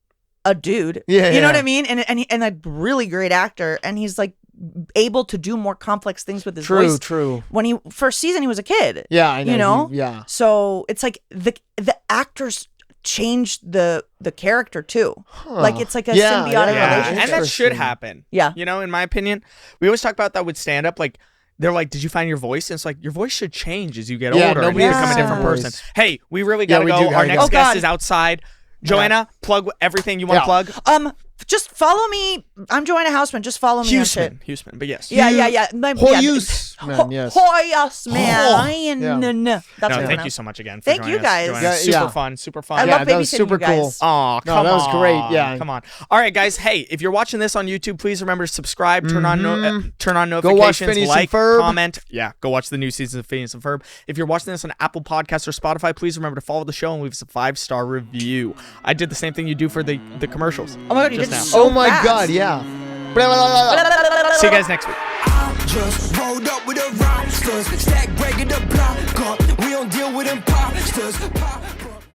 Speaker 1: a dude.
Speaker 2: Yeah,
Speaker 1: you know what I mean? And a really great actor. And he's like able to do more complex things with his voice.
Speaker 2: True.
Speaker 1: When he first season, he was a kid.
Speaker 2: Yeah, I know.
Speaker 1: You know?
Speaker 2: Yeah.
Speaker 1: So it's like the actors changed the character too. Like it's like a symbiotic relationship.
Speaker 3: And that should happen.
Speaker 1: Yeah.
Speaker 3: You know, in my opinion, we always talk about that with stand up. Like, they're like, did you find your voice? And it's like, your voice should change as you get older and you become a different person. Hey, we really got to go. Our next guest is outside. Joanna, plug everything you want to plug.
Speaker 1: Just follow me. I'm Joanna Hausmann. Just follow me on shit.
Speaker 3: Houston, but yes.
Speaker 1: Yeah.
Speaker 2: Hoyusman, yes.
Speaker 1: Hoyusman. That's
Speaker 3: thank you so much again for
Speaker 1: Thank
Speaker 3: joining
Speaker 1: you guys.
Speaker 3: us. Super fun. Super fun.
Speaker 1: I love
Speaker 2: that was
Speaker 1: babysitting
Speaker 2: super
Speaker 1: you guys.
Speaker 2: cool.
Speaker 3: Oh, come on.
Speaker 2: That was great. Yeah.
Speaker 3: Come on. All right, guys. Hey, if you're watching this on YouTube, please remember to subscribe, turn on notifications,
Speaker 2: go watch Phineas
Speaker 3: like,
Speaker 2: and Ferb.
Speaker 3: comment. Yeah, go watch the new season of Phineas and Ferb. If you're watching this on Apple Podcasts or Spotify, please remember to follow the show and leave us a 5-star review. I did the same thing you do for the commercials.
Speaker 1: Oh my God, you
Speaker 3: just
Speaker 1: did
Speaker 3: now.
Speaker 1: so
Speaker 2: Oh my
Speaker 1: fast.
Speaker 2: God, yeah.
Speaker 3: See you guys next week.
Speaker 4: Just rolled up with the rocksters, stack breaking the block up. We don't deal with imposters.